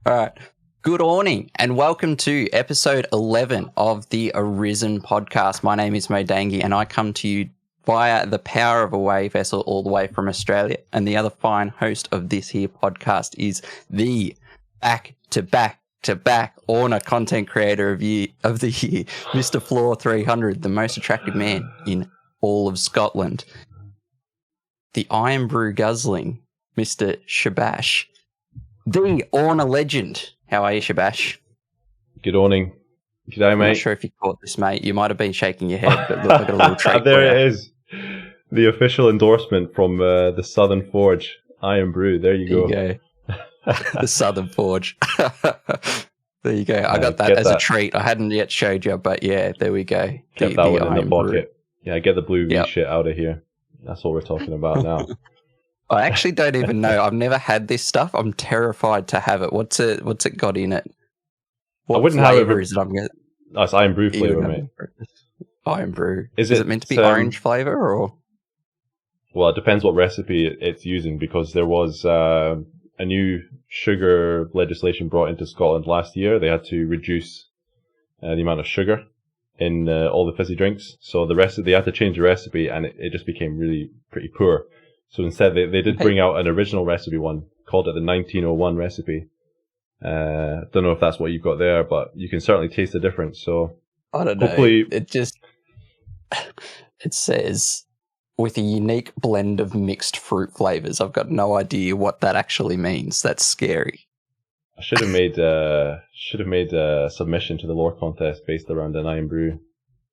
All right. Good morning and welcome to episode 11 of the Arisen podcast. My name is Modangi and I come to you via the power of a wave vessel all the way from Australia. And the other fine host of this here podcast is the back-to-back Orna content creator of the year, Mr. Floor 300, the most attractive man in all of Scotland. The Iron Brew guzzling, Mr. Shabash. The Orna legend. How are you, Shabash? Good morning. G'day, mate. I'm not sure if you caught this, mate. You might have been shaking your head, but look, I got a little treat. There it is. The official endorsement from the Southern Forge, Iron Brew. There you go. The Southern Forge. There you go. I got that as a treat. I hadn't yet showed you, but yeah, there we go. Kept that one in the pocket. Yeah, get the blue V shit out of here. That's what we're talking about now. I actually don't even know. I've never had this stuff. I'm terrified to have it. What's it got in it? I wouldn't have it. Is it? It's Iron Brew flavor, mate. Iron Brew. Is it meant to be orange flavor or? Well, it depends what recipe it's using because there was a new sugar legislation brought into Scotland last year. They had to reduce the amount of sugar in all the fizzy drinks. So they had to change the recipe and it just became really pretty poor. So instead, they did bring out an original recipe one, called it the 1901 recipe. Don't know if that's what you've got there, but you can certainly taste the difference. So I don't know. Hopefully, it says with a unique blend of mixed fruit flavors. I've got no idea what that actually means. That's scary. I should have made a submission to the lore contest based around an Iron Brew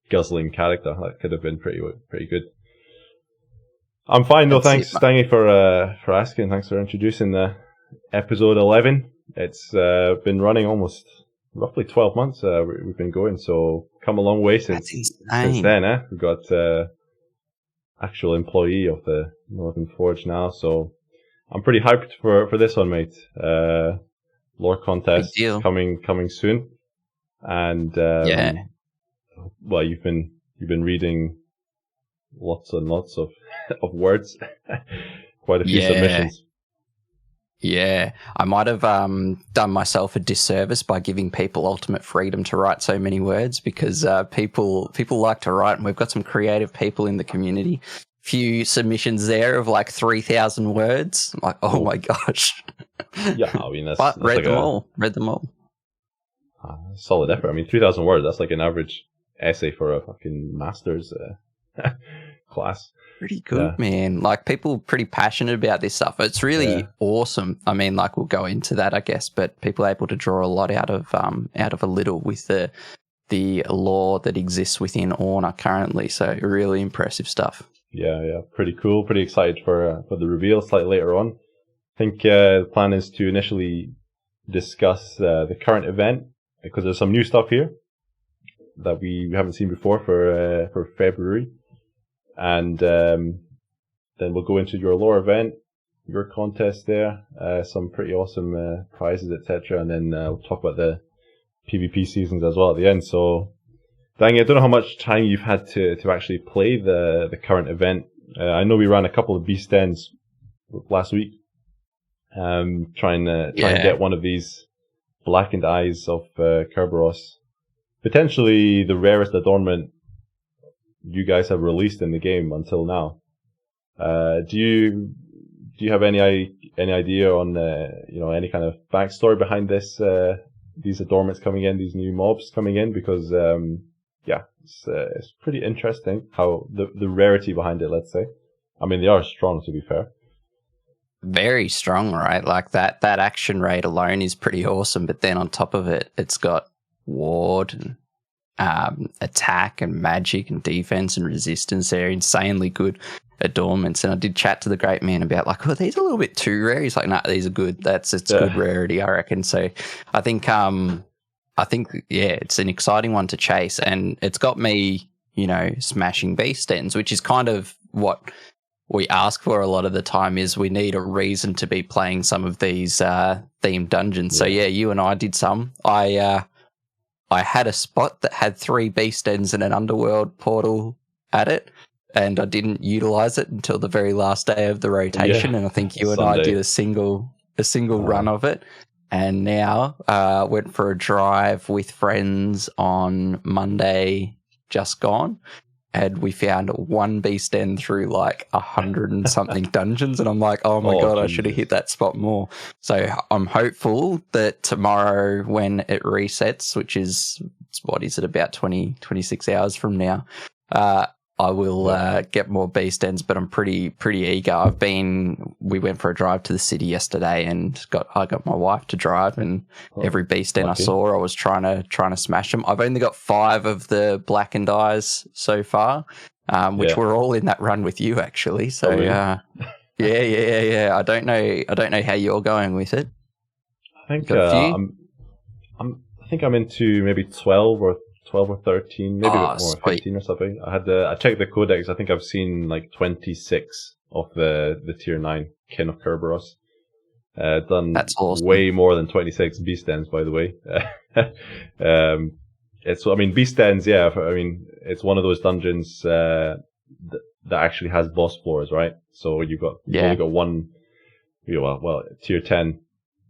guzzling character. That could have been pretty good. I'm fine though. Thanks for asking. Thanks for introducing the episode 11. It's been running almost roughly 12 months. We've been going, so come a long way since then. We've got actual employee of the Northern Forge now, so I'm pretty hyped for this one, mate. Lore contest coming soon, and well, you've been reading lots and lots of words, quite a few submissions. Yeah, I might have done myself a disservice by giving people ultimate freedom to write so many words because people like to write, and we've got some creative people in the community. Few submissions there of like 3,000 words. I'm like, oh my gosh. Yeah, I mean but read them all. Solid effort. I mean, 3,000 words. That's like an average essay for a fucking master's class. Pretty good, man. Like, people are pretty passionate about this stuff. It's really awesome. I mean, like, we'll go into that, I guess, but people are able to draw a lot out of a little with the lore that exists within Orna currently. So really impressive stuff. Yeah, pretty cool. Pretty excited for the reveal slightly later on. I think the plan is to initially discuss the current event because there's some new stuff here that we haven't seen before for February. And then we'll go into your lore event, your contest there, some pretty awesome prizes, etc. And then we'll talk about the PvP seasons as well at the end. So, Danny, I don't know how much time you've had to actually play the current event. I know we ran a couple of beast ends last week, trying to get one of these blackened eyes of Kerberos, potentially the rarest adornment you guys have released in the game until now. Do you have any idea on any kind of backstory behind this these adornments coming in, these new mobs coming in? Because it's pretty interesting how the rarity behind it. Let's say, I mean, they are strong, to be fair. Very strong, right? Like that action rate alone is pretty awesome. But then on top of it, it's got ward and attack and magic and defense and resistance. They're insanely good adornments. And I did chat to the great man about like, these are a little bit too rare. He's like, nah, these are good. It's good rarity, I reckon. So I think it's an exciting one to chase, and it's got me, smashing beast ends, which is kind of what we ask for a lot of the time. Is we need a reason to be playing some of these themed dungeons. So yeah, you and I did some. I had a spot that had 3 beast ends and an underworld portal at it, and I didn't utilize it until the very last day of the rotation. And I think you and I did a single run of it. and now went for a drive with friends on Monday just gone, and we found one beast den through like 100 and something dungeons, and I'm like, oh my god, Jesus. I should have hit that spot more. So I'm hopeful that tomorrow when it resets, which is, what is it, about 26 hours from now, I will get more beast dens, but I'm pretty eager. We went for a drive to the city yesterday, and I got my wife to drive, and every beast den I saw, I was trying to smash them. I've only got 5 of the blackened eyes so far, which were all in that run with you actually. So really? Yeah. I don't know how you're going with it. I think I think I'm into maybe 12 or 13, maybe a bit more, 15 or something. I checked the codex. I think I've seen like 26 of the tier 9 Kin of Kerberos. Done That's awesome. Way more than 26 beast dens, by the way. Beast dens, it's one of those dungeons that actually has boss floors, right? So you've only got one, tier 10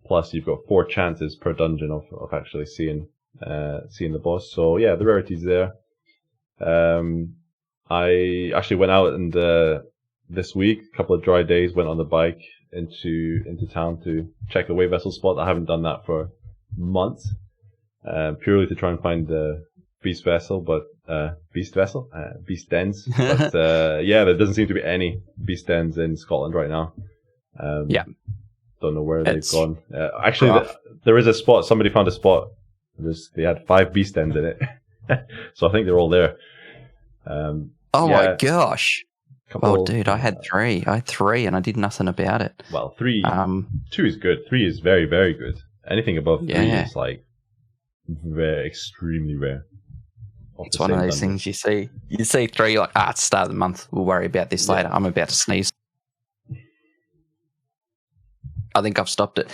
plus you've got 4 chances per dungeon of actually seeing the boss. So yeah, the rarity's there. I actually went out and this week, a couple of dry days, went on the bike into town to check a way vessel spot. I haven't done that for months, purely to try and find the beast dens. But there doesn't seem to be any beast dens in Scotland right now. Don't know where they've gone. There is a spot. Somebody found a spot. They had 5 beast dens in it, so I think they're all there. My gosh! Dude, I had 3. I had 3, and I did nothing about it. Well, 3. 2 is good. 3 is very, very good. Anything above 3 is like very extremely rare. It's one of those things you see. You see 3, you're like, it's the start of the month. We'll worry about this later. I'm about to sneeze. I think I've stopped it.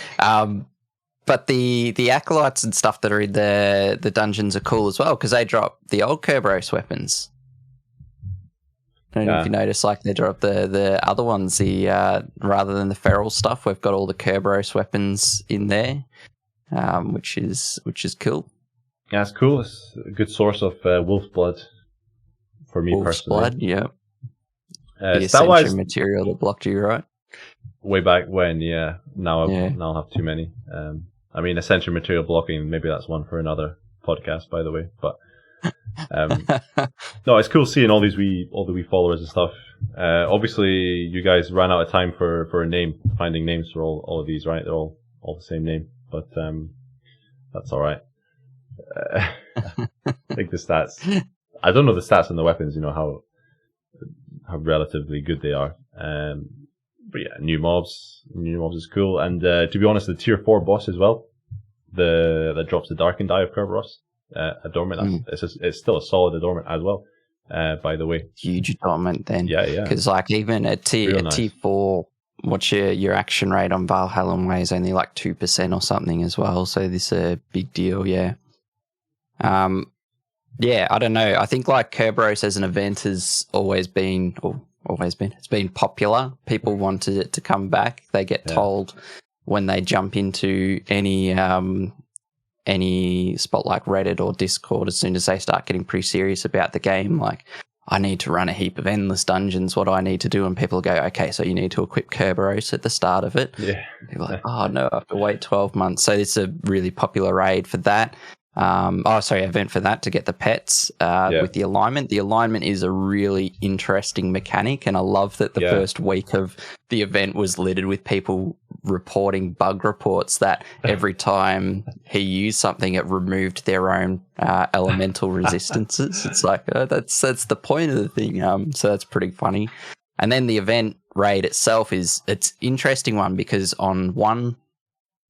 But the acolytes and stuff that are in the dungeons are cool as well, because they drop the old Kerberos weapons. I don't know if you notice, like, they drop the other ones, rather than the feral stuff, we've got all the Kerberos weapons in there, which is cool. Yeah, it's cool. It's a good source of wolf blood for me personally. Wolf's blood, yeah. The Ascension material that blocked you, right? Way back when, yeah. Now I'll have too many. Ascension material blocking, maybe that's one for another podcast, by the way. But no, it's cool seeing all the wee followers and stuff. Obviously, you guys ran out of time for a name, finding names for all of these, right? They're all the same name, but that's all right. I think the stats. I don't know the stats on the weapons. You know how relatively good they are. But yeah, new mobs is cool. And to be honest, the tier 4 boss as well, that drops the Darkened Eye of Kerberos, Adornment. It's still a solid Adornment as well. By the way, huge Adornment then. Yeah. Because like even at tier 4, what's your action rate on Valhalla Way is only like 2% or something as well. So this is a big deal. Yeah. I don't know. I think like Kerberos as an event has always been. It's been popular. People wanted it to come back. They get told when they jump into any spot like Reddit or Discord, as soon as they start getting pretty serious about the game, like, I need to run a heap of endless dungeons. What do I need to do? And people go, okay, so you need to equip Kerberos at the start of it. Yeah. People are like, oh no, I have to wait 12 months. So it's a really popular raid for that. Event for that to get the pets with the alignment. The alignment is a really interesting mechanic, and I love that the first week of the event was littered with people reporting bug reports that every time he used something, it removed their own elemental resistances. It's like that's the point of the thing. So that's pretty funny. And then the event raid itself it's interesting one, because on one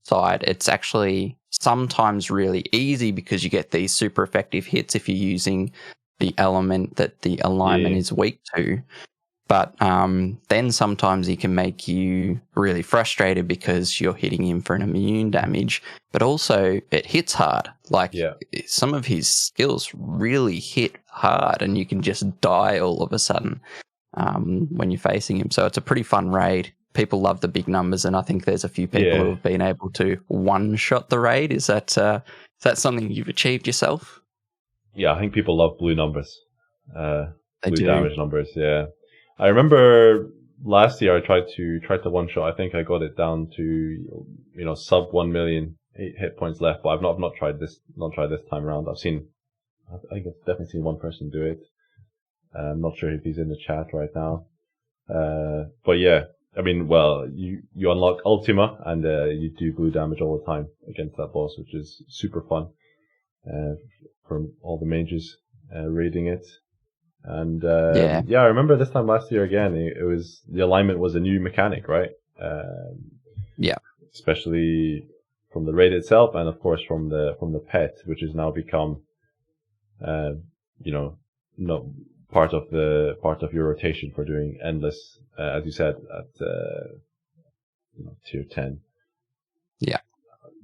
side it's actually sometimes really easy because you get these super effective hits if you're using the element that the alignment is weak to. But then sometimes he can make you really frustrated because you're hitting him for an immune damage, but also it hits hard. Like some of his skills really hit hard, and you can just die all of a sudden when you're facing him. So it's a pretty fun raid. people love the big numbers, and I think there's a few people who have been able to one-shot the raid. Is that something you've achieved yourself? Yeah, I think people love blue numbers. Blue damage numbers, yeah. I remember last year I tried to one-shot. I think I got it down to, sub 1 million hit points left, but I've not tried this time around. I think I've definitely seen one person do it. I'm not sure if he's in the chat right now. But yeah, I mean, well, you unlock Ultima and you do blue damage all the time against that boss, which is super fun. From all the mages raiding it. And I remember this time last year again, it was the alignment was a new mechanic, right? Especially from the raid itself, and of course from the pet, which has now become, not part of your rotation for doing endless, as you said, at tier 10. Yeah.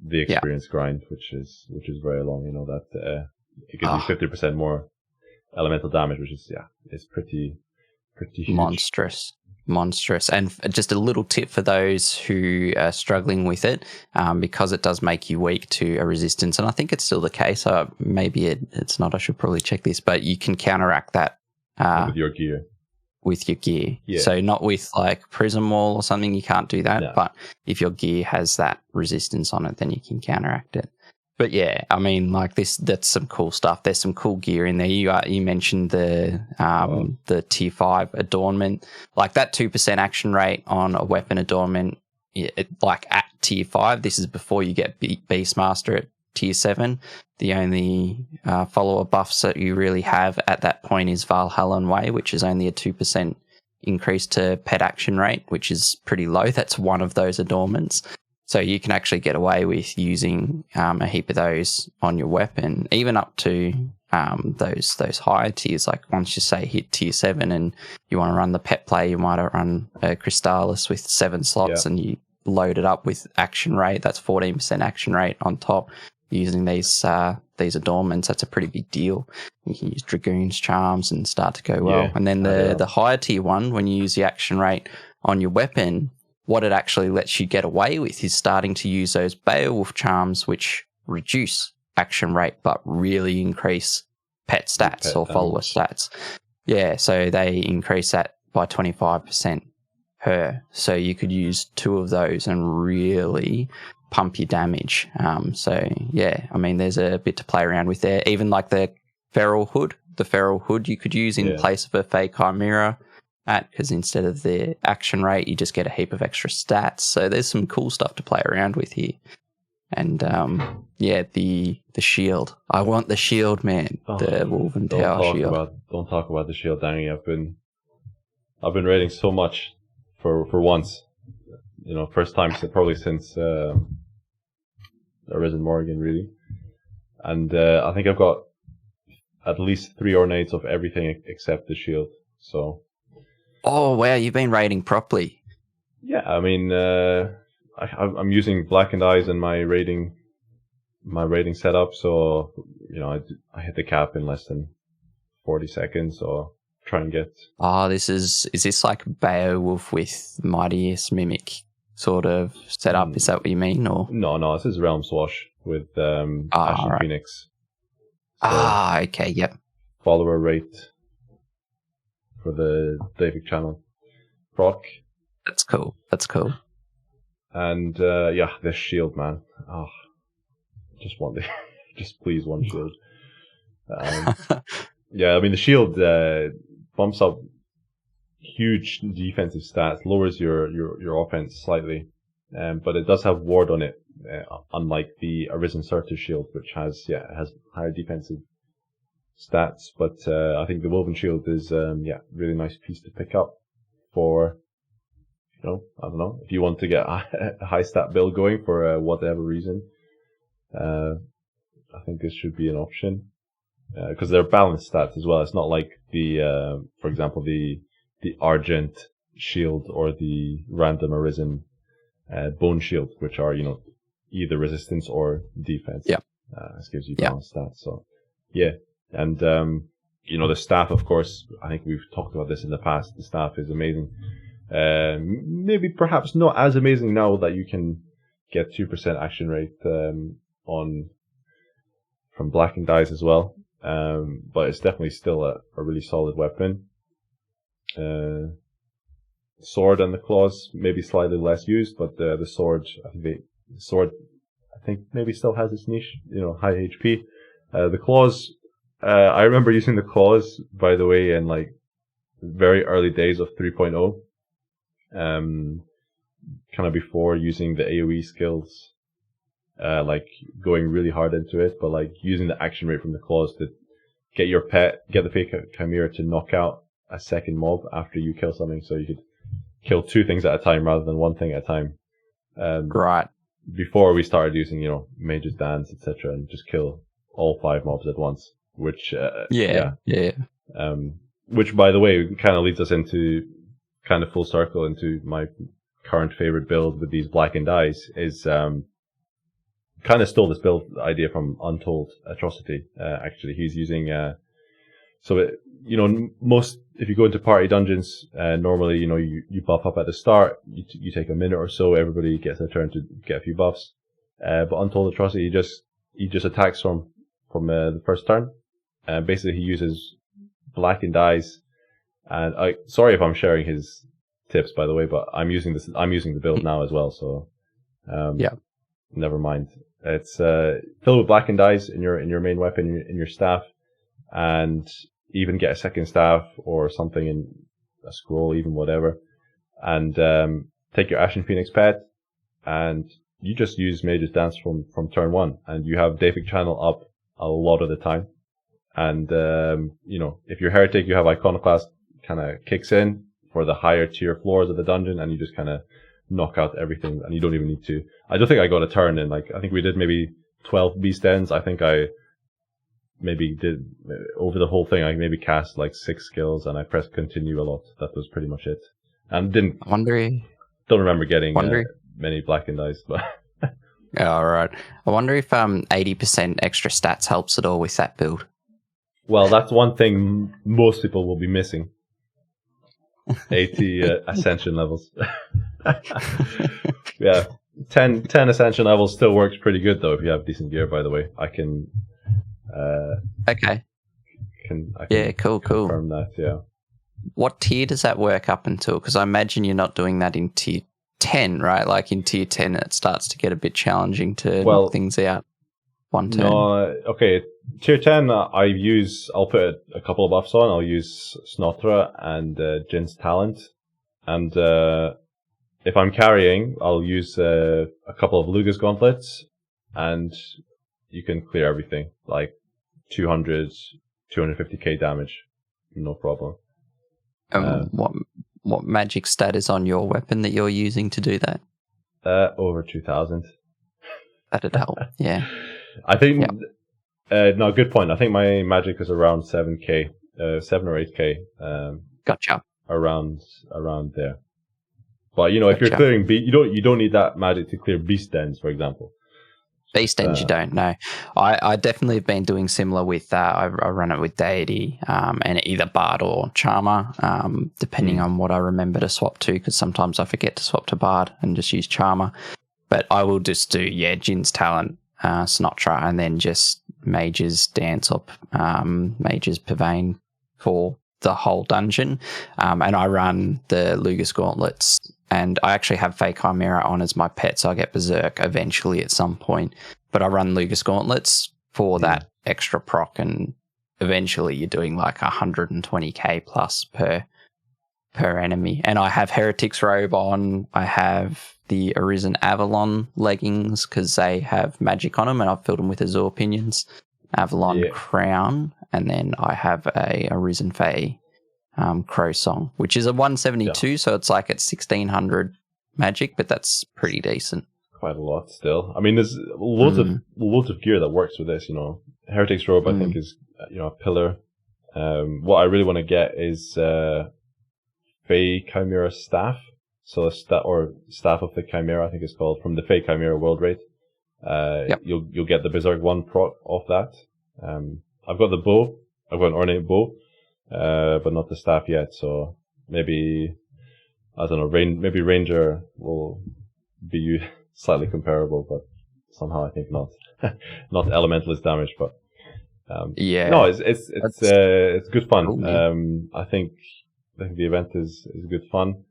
The experience grind, which is very long. That it gives you 50% more elemental damage, which is pretty huge. Monstrous. And just a little tip for those who are struggling with it, because it does make you weak to a resistance, and I think it's still the case. Maybe it's not. I should probably check this, but you can counteract that with your gear. Yeah. So not with like Prism Wall or something, you can't do that. No. But if your gear has that resistance on it, then you can counteract it. But yeah, I mean, like that's some cool stuff. There's some cool gear in there. You mentioned the tier 5 adornment, like that 2% action rate on a weapon adornment. Like at tier 5, this is before you get Beastmaster at tier 7. The only follower buffs that you really have at that point is Valhallan Way, which is only a 2% increase to pet action rate, which is pretty low. That's one of those adornments. So you can actually get away with using a heap of those on your weapon, even up to those higher tiers. Like once you say hit tier 7 and you want to run the pet play, you might run a Crystallis with 7 slots and you load it up with action rate. That's 14% action rate on top using these adornments. That's a pretty big deal. You can use Dragoon's Charms and start to go well. And then the higher tier one, when you use the action rate on your weapon, what it actually lets you get away with is starting to use those Beowulf Charms, which reduce action rate but really increase pet stats or follower stats. Yeah, so they increase that by 25% per. So you could use 2 of those and really pump your damage. So yeah, I mean, there's a bit to play around with there. Even like the Feral Hood you could use in place of a Fey Chimera. Because instead of the action rate, you just get a heap of extra stats. So there's some cool stuff to play around with here. And the shield. I want the shield, man. The Wolven Tower shield. Don't talk about the shield, Danny. I've been raiding so much for once. First time probably since Arisen Morgan, really. And I think I've got at least 3 ornates of everything except the shield. So. Oh wow, you've been raiding properly. Yeah, I mean, I'm using Blackened Eyes in my raiding setup, so I hit the cap in less than 40 seconds, or try and get. Is this like Beowulf with Mightiest Mimic sort of setup? Is that what you mean, or no? This is Realm Swash with Ashen Phoenix. So okay, yep. Follower rate for the David channel proc. That's cool. And this shield, man. Just please one shield. I mean the shield bumps up huge defensive stats, lowers your offense slightly, but it does have ward on it, unlike the Arisen Surtur shield, which has higher defensive stats. But I think the Woven Shield is really nice piece to pick up for, I don't know, if you want to get a high stat build going for whatever reason. I think this should be an option, because they're balanced stats as well. It's not like the for example the Argent Shield or the random Arisen Bone Shield, which are either resistance or defense. This gives you balanced stats. So and the staff, of course, I think we've talked about this in the past. The staff is amazing. Maybe perhaps not as amazing now that you can get 2% action rate from blackened dice as well. But it's definitely still a really solid weapon. Sword and the claws maybe slightly less used, but the sword, I think maybe still has its niche. High HP. The claws, I remember using the claws, by the way, in like very early days of 3.0. Kind of before using the AoE skills, like going really hard into it, but like using the action rate from the claws to get the fake chimera to knock out a second mob after you kill something, so you could kill two things at a time rather than one thing at a time. Right. Before we started using, Mage's Dance, etc., and just kill all 5 mobs at once, which which, by the way, kind of leads us into kind of full circle into my current favorite build with these blackened eyes is kind of stole this build idea from Untold Atrocity. Actually, he's using most, if you go into party dungeons, normally you buff up at the start. You take a minute or so. Everybody gets a turn to get a few buffs. But Untold Atrocity, he just attacks from the first turn. Basically, he uses blackened eyes. And sorry if I'm sharing his tips, by the way, but I'm using the build now as well. So never mind. It's filled with blackened eyes in your main weapon, in your staff, and even get a second staff or something in a scroll, even whatever, and take your Ashen Phoenix pet, and you just use Mage's Dance from turn 1, and you have Daephic Channel up a lot of the time. And if you're Heretic, you have Iconoclast kind of kicks in for the higher tier floors of the dungeon, and you just kind of knock out everything, and you don't even need to. I don't think I got a turn in. Like, I think we did maybe 12 beast ends. I think I maybe did over the whole thing. I maybe cast like 6 skills, and I pressed continue a lot. That was pretty much it. And don't remember getting many blackened eyes, but. Yeah, all right. I wonder if 80% extra stats helps at all with that build. Well, that's one thing most people will be missing. 80 ascension levels. Yeah, 10 ascension levels still works pretty good though if you have decent gear. By the way, I can. Okay. Cool. Confirm that. Yeah. What tier does that work up until? Because I imagine you're not doing that in tier 10, right? Like in tier 10, it starts to get a bit challenging to knock things out one turn. No, okay. Tier 10, I'll put a couple of buffs on. I'll use Snotra and Jin's Talent. And if I'm carrying, I'll use a couple of Luga's Gauntlets. And you can clear everything. Like 250k damage. No problem. What magic stat is on your weapon that you're using to do that? Over 2,000. That'd help, yeah. I think... Yep. No, good point. I think my magic is around 7k, 7 or 8k. Gotcha. Around there. But if you're clearing you don't need that magic to clear beast dens, for example. Beast ends you don't know. I definitely have been doing similar with I run it with Deity and either Bard or Charmer, depending on what I remember to swap to, because sometimes I forget to swap to Bard and just use Charmer. But I will just do Jin's Talent, Snotra, and then just Mage's Dance or Mage's Pavane for the whole dungeon. And I run the Lugas Gauntlets, and I actually have Fake Chimera on as my pet, so I get Berserk eventually at some point. But I run Lugas Gauntlets for that extra proc, and eventually you're doing like 120k plus per enemy. And I have Heretic's Robe on. I have the Arisen Avalon leggings because they have magic on them, and I've filled them with Azure Pinions. Avalon Crown, and then I have a Arisen Fae Crow Song, which is a 172, so it's like at 1600 magic, but that's pretty decent. Quite a lot still. I mean, there's loads of gear that works with this. Heretic's Robe, I think, is a pillar. What I really want to get is Fae Chimera Staff. So Staff of the Chimera, I think it's called, from the Fae Chimera World Raid. You'll get the Berserk 1 proc off that. I've got the bow. I've got an ornate bow, but not the staff yet. So maybe I don't know, maybe Ranger will be slightly comparable, but somehow I think not. Not elementalist damage, but no, it's good fun. Cool, yeah. I think the event is good fun.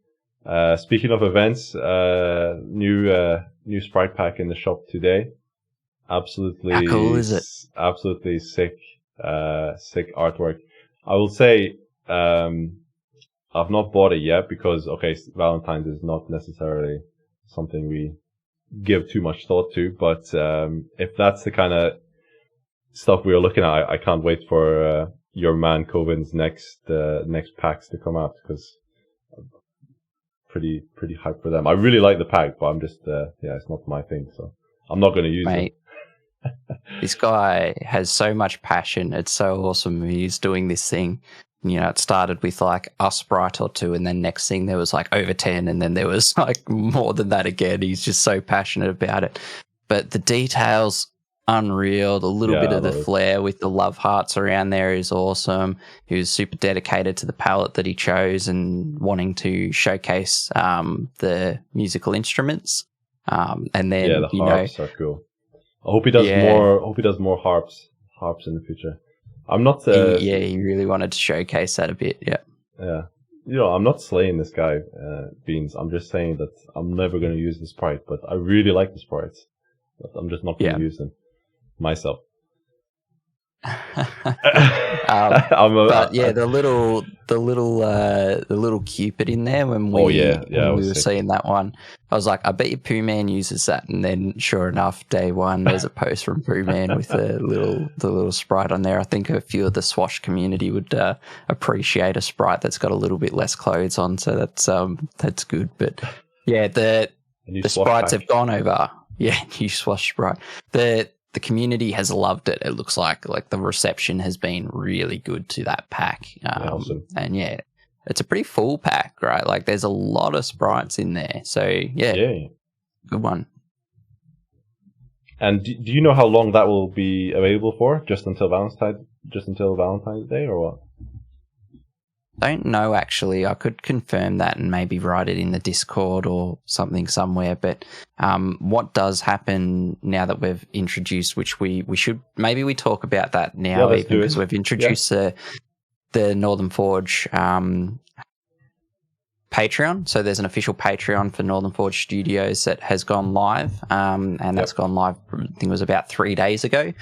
Speaking of events, new sprite pack in the shop today. Absolutely, How cool is it? Absolutely sick artwork. I will say, I've not bought it yet because Valentine's is not necessarily something we give too much thought to. But if that's the kind of stuff we are looking at, I can't wait for your man Covin's next packs to come out, because pretty hyped for them. I really like the pack, but I'm just it's not my thing, so I'm not going to use it. This guy has so much passion. It's so awesome. He's doing this thing. You know, it started with like a sprite or two, and then next thing there was like over 10, and then there was like more than that again. He's just so passionate about it. But the details, unreal. The little bit of the flair with the love hearts around there is awesome. He was super dedicated to the palette that he chose and wanting to showcase the musical instruments. And then the harps are cool. I hope he does more. Hope he does more harps in the future. I'm not. He really wanted to showcase that a bit. Yeah. Yeah. You know, I'm not slaying this guy, Beans. I'm just saying that I'm never going to use the sprite, but I really like the sprites. But I'm just not going to use them myself. But yeah, the little Cupid in there when we were seeing that one, I was like, I bet you Pooh Man uses that, and then sure enough, day one there's a post from Pooh Man with the little sprite on there. I think a few of the Swash community would appreciate a sprite that's got a little bit less clothes on, so that's good. But yeah, the sprites have gone over. Yeah, new Swash sprite. The community has loved it. It looks like the reception has been really good to that pack. Awesome. And yeah, it's a pretty full pack, right? Like there's a lot of sprites in there. So yeah. Good one. And do you know how long that will be available for? Just until Valentine's Day, or what? Don't know, actually. I could confirm that and maybe write it in the Discord or something somewhere. But what does happen now that we've introduced, which we should, maybe we talk about that now, even because we've introduced the Northern Forge Patreon. So there's an official Patreon for Northern Forge Studios that has gone live, and that's gone live, I think it was about 3 days ago.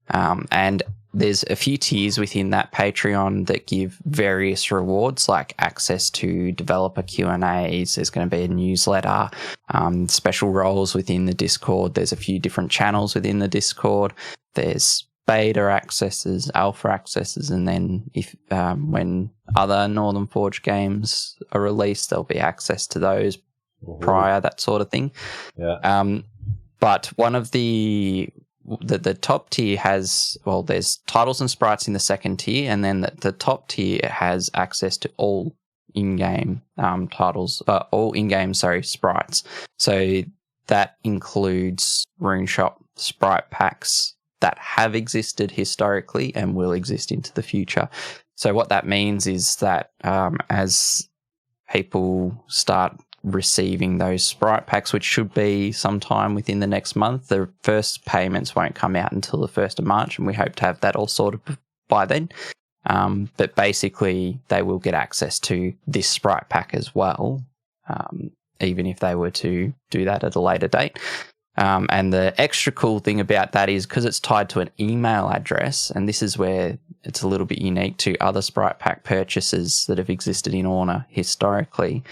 And there's a few tiers within that Patreon that give various rewards, like access to developer Q&As. There's going to be a newsletter, special roles within the Discord. There's a few different channels within the Discord. There's beta accesses, alpha accesses, and then if when other Northern Forge games are released, there'll be access to those prior, that sort of thing. Yeah. But one of the top tier has, there's titles and sprites in the second tier, and then the top tier has access to all in-game sprites. So that includes RuneShop sprite packs that have existed historically and will exist into the future. So what that means is that as people start receiving those sprite packs, which should be sometime within the next month, the first payments won't come out until the 1st of March, and we hope to have that all sorted by then. But basically, they will get access to this sprite pack as well, even if they were to do that at a later date. And the extra cool thing about that is because it's tied to an email address, and this is where it's a little bit unique to other sprite pack purchases that have existed in Orna historically,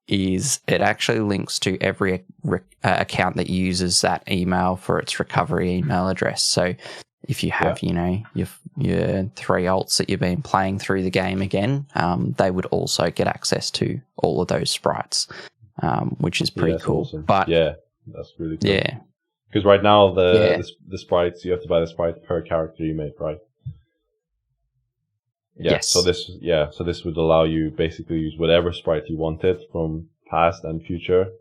is it actually links to every account that uses that email for its recovery email address. So if you have, your 3 alts that you've been playing through the game again, they would also get access to all of those sprites, which is pretty cool. Awesome. But yeah, that's really cool. Yeah. Because right now the sprites, you have to buy the sprite per character you make, right? Yeah, yes. So this would allow you basically use whatever sprite you wanted from past and future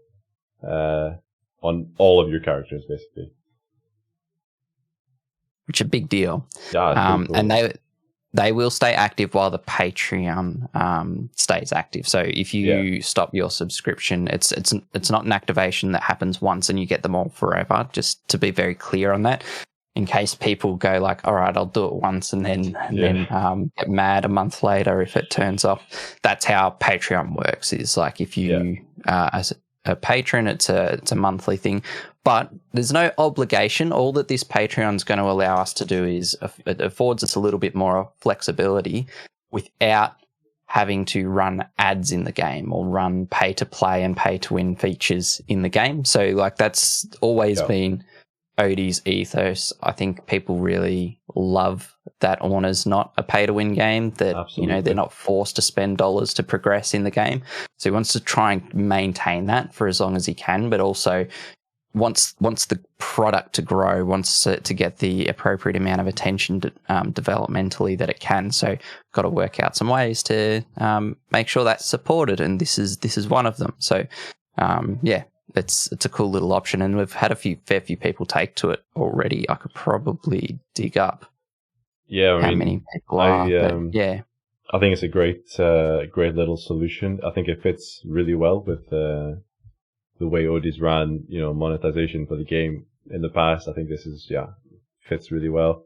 on all of your characters, basically. Which is a big deal. Yeah, it's pretty cool. And they will stay active while the Patreon stays active. So if you stop your subscription, it's not an activation that happens once and you get them all forever. Just to be very clear on that, in case people go like, all right, I'll do it once and then get mad a month later if it turns off. That's how Patreon works. Is like if you as a patron, it's a monthly thing. But there's no obligation. All that this Patreon is going to allow us to do is it affords us a little bit more flexibility without having to run ads in the game or run pay to play and pay to win features in the game. So like that's always been Odie's ethos. I think people really love that Orna's not a pay to win game, that they're not forced to spend dollars to progress in the game. So he wants to try and maintain that for as long as he can, but also wants the product to grow, wants it to get the appropriate amount of attention developmentally that it can. So got to work out some ways to make sure that's supported, and this is one of them. So it's a cool little option, and we've had a fair few people take to it already. I could probably dig up how many people are. I think it's a great little solution. I think it fits really well with the way Odie's ran, monetization for the game in the past. I think this fits really well.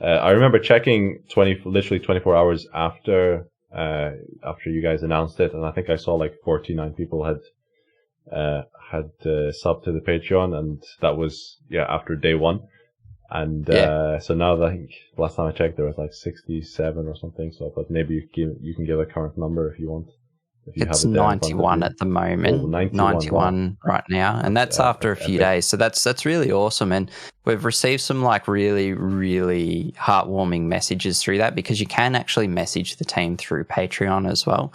I remember checking literally 24 hours after you guys announced it, and I think I saw like 49 people had subbed to the Patreon, and that was after day one. And so now I think last time I checked there was like 67 or something. So, but maybe you can give a current number if you want. It's 91 at the moment. 91 right now, and that's after a few days. So that's really awesome, and we've received some like really, really heartwarming messages through that, because you can actually message the team through Patreon as well.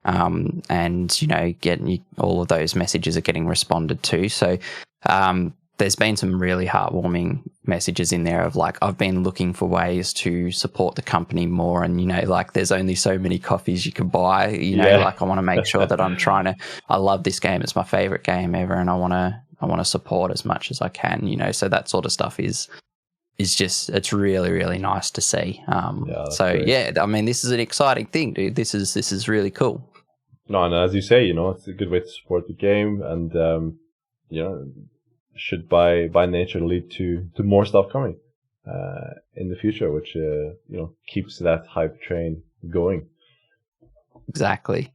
And getting all of those messages are getting responded to. So there's been some really heartwarming messages in there of like, I've been looking for ways to support the company more, and like there's only so many coffees you can buy, like I want to make sure that I love this game, it's my favorite game ever, and I want to support as much as I can, so that sort of stuff is just, it's really, really nice to see. I mean, this is an exciting thing, dude. This is really cool. No, and as you say, it's a good way to support the game, and should by nature lead to more stuff coming in the future, which keeps that hype train going. Exactly.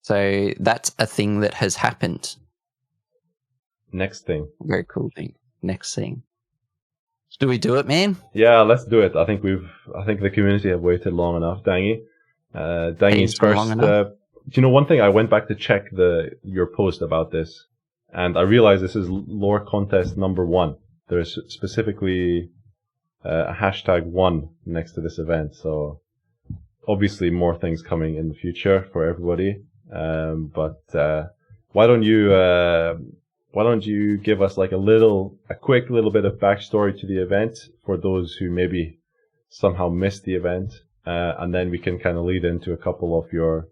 So that's a thing that has happened. Next thing. Very cool thing. Next thing. Do we do it, man? Yeah, let's do it. I think the community have waited long enough, Dangy. Dangy's first. One thing, I went back to check your post about this, and I realized this is lore contest number 1. There's specifically a #1 next to this event, so obviously more things coming in the future for everybody. But why don't you give us like a quick little bit of backstory to the event for those who maybe somehow missed the event, and then we can kind of lead into a couple of your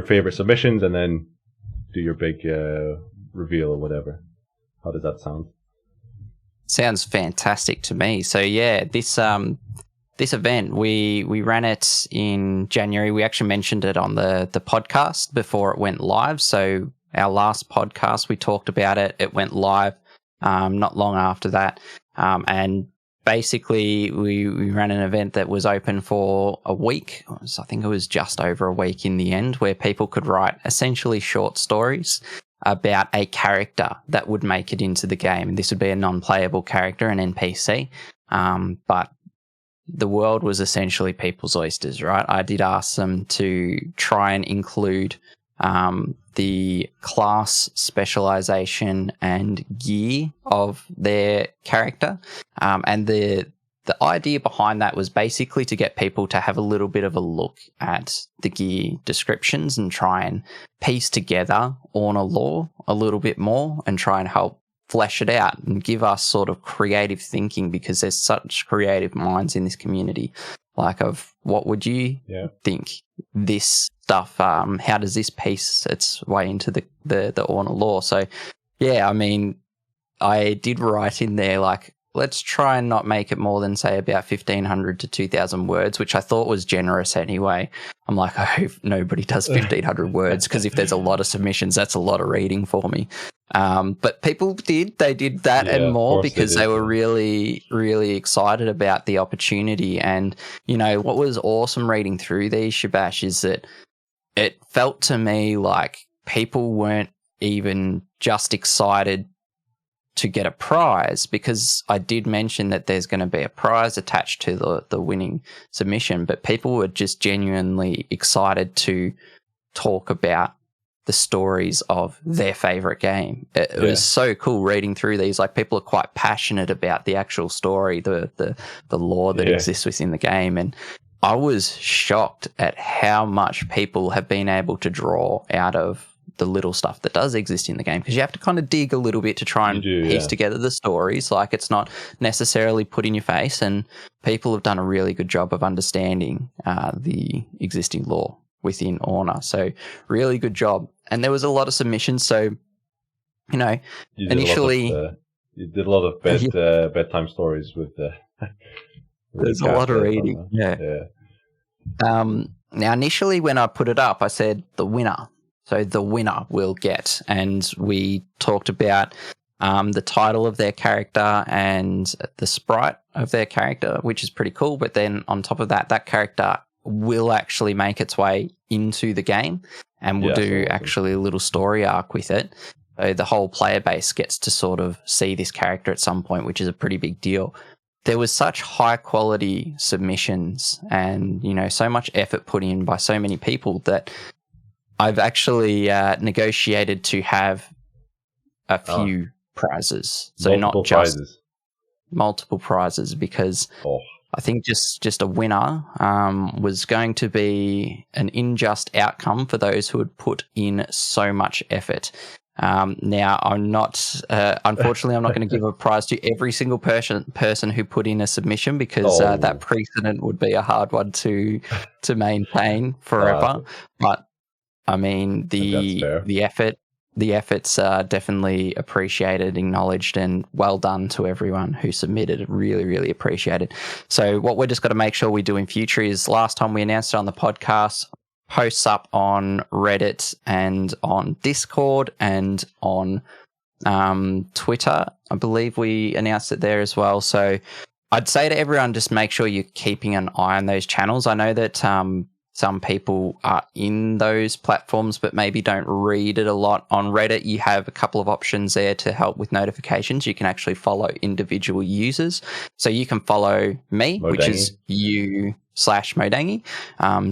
favorite submissions, and then do your big reveal or whatever. How does that sound? Sounds fantastic to me. So this event, we ran it in January. We actually mentioned it on the podcast before it went live. So our last podcast, we talked about it. It went live not long after that. And basically, we ran an event that was open for a week. So I think it was just over a week in the end, where people could write essentially short stories about a character that would make it into the game. And this would be a non-playable character, an NPC. But the world was essentially people's oysters, right? I did ask them to try and include the class, specialization, and gear of their character. And the idea behind that was basically to get people to have a little bit of a look at the gear descriptions and try and piece together Orna lore a little bit more and try and help flesh it out and give us sort of creative thinking, because there's such creative minds in this community. Like, of what would you think this stuff, how does this piece its way into the Orna lore? So, yeah, I mean, I did write in there, like, let's try and not make it more than, say, about 1,500 to 2,000 words, which I thought was generous anyway. I'm like, I hope nobody does 1,500 words, because if there's a lot of submissions, that's a lot of reading for me. But people did that and more, because they were really, really excited about the opportunity. And, you know, what was awesome reading through these, Shabash, is that it felt to me like people weren't even just excited to get a prize, because I did mention that there's going to be a prize attached to the winning submission, but people were just genuinely excited to talk about the stories of their favorite game. It was so cool reading through these. Like, people are quite passionate about the actual story, the lore that exists within the game. And I was shocked at how much people have been able to draw out of the little stuff that does exist in the game, because you have to kind of dig a little bit to try and piece together the stories. Like, it's not necessarily put in your face, and people have done a really good job of understanding the existing lore within Orna. So really good job. And there was a lot of submissions. So, you know, initially you did a lot of bedtime stories with there's a lot of reading. Now, initially when I put it up, I said the winner. So the winner will get, and we talked about the title of their character and the sprite of their character, which is pretty cool. But then on top of that, that character will actually make its way into the game, and we'll do actually a little story arc with it. So the whole player base gets to sort of see this character at some point, which is a pretty big deal. There was such high quality submissions and, you know, so much effort put in by so many people that I've actually negotiated to have a few prizes. So not just multiple prizes, because I think just a winner was going to be an unjust outcome for those who had put in so much effort. Now, I'm not, unfortunately, I'm not going to give a prize to every single person who put in a submission, because that precedent would be a hard one to maintain forever. But I mean, the efforts are definitely appreciated, acknowledged, and well done to everyone who submitted. Really, really appreciated. So what we're just got to make sure we do in future is, last time we announced it on the podcast, posts up on Reddit and on Discord and on Twitter. I believe we announced it there as well. So I'd say to everyone, just make sure you're keeping an eye on those channels. I know that some people are in those platforms but maybe don't read it a lot. On Reddit, you have a couple of options there to help with notifications. You can actually follow individual users. So you can follow me, which is you/Modangi.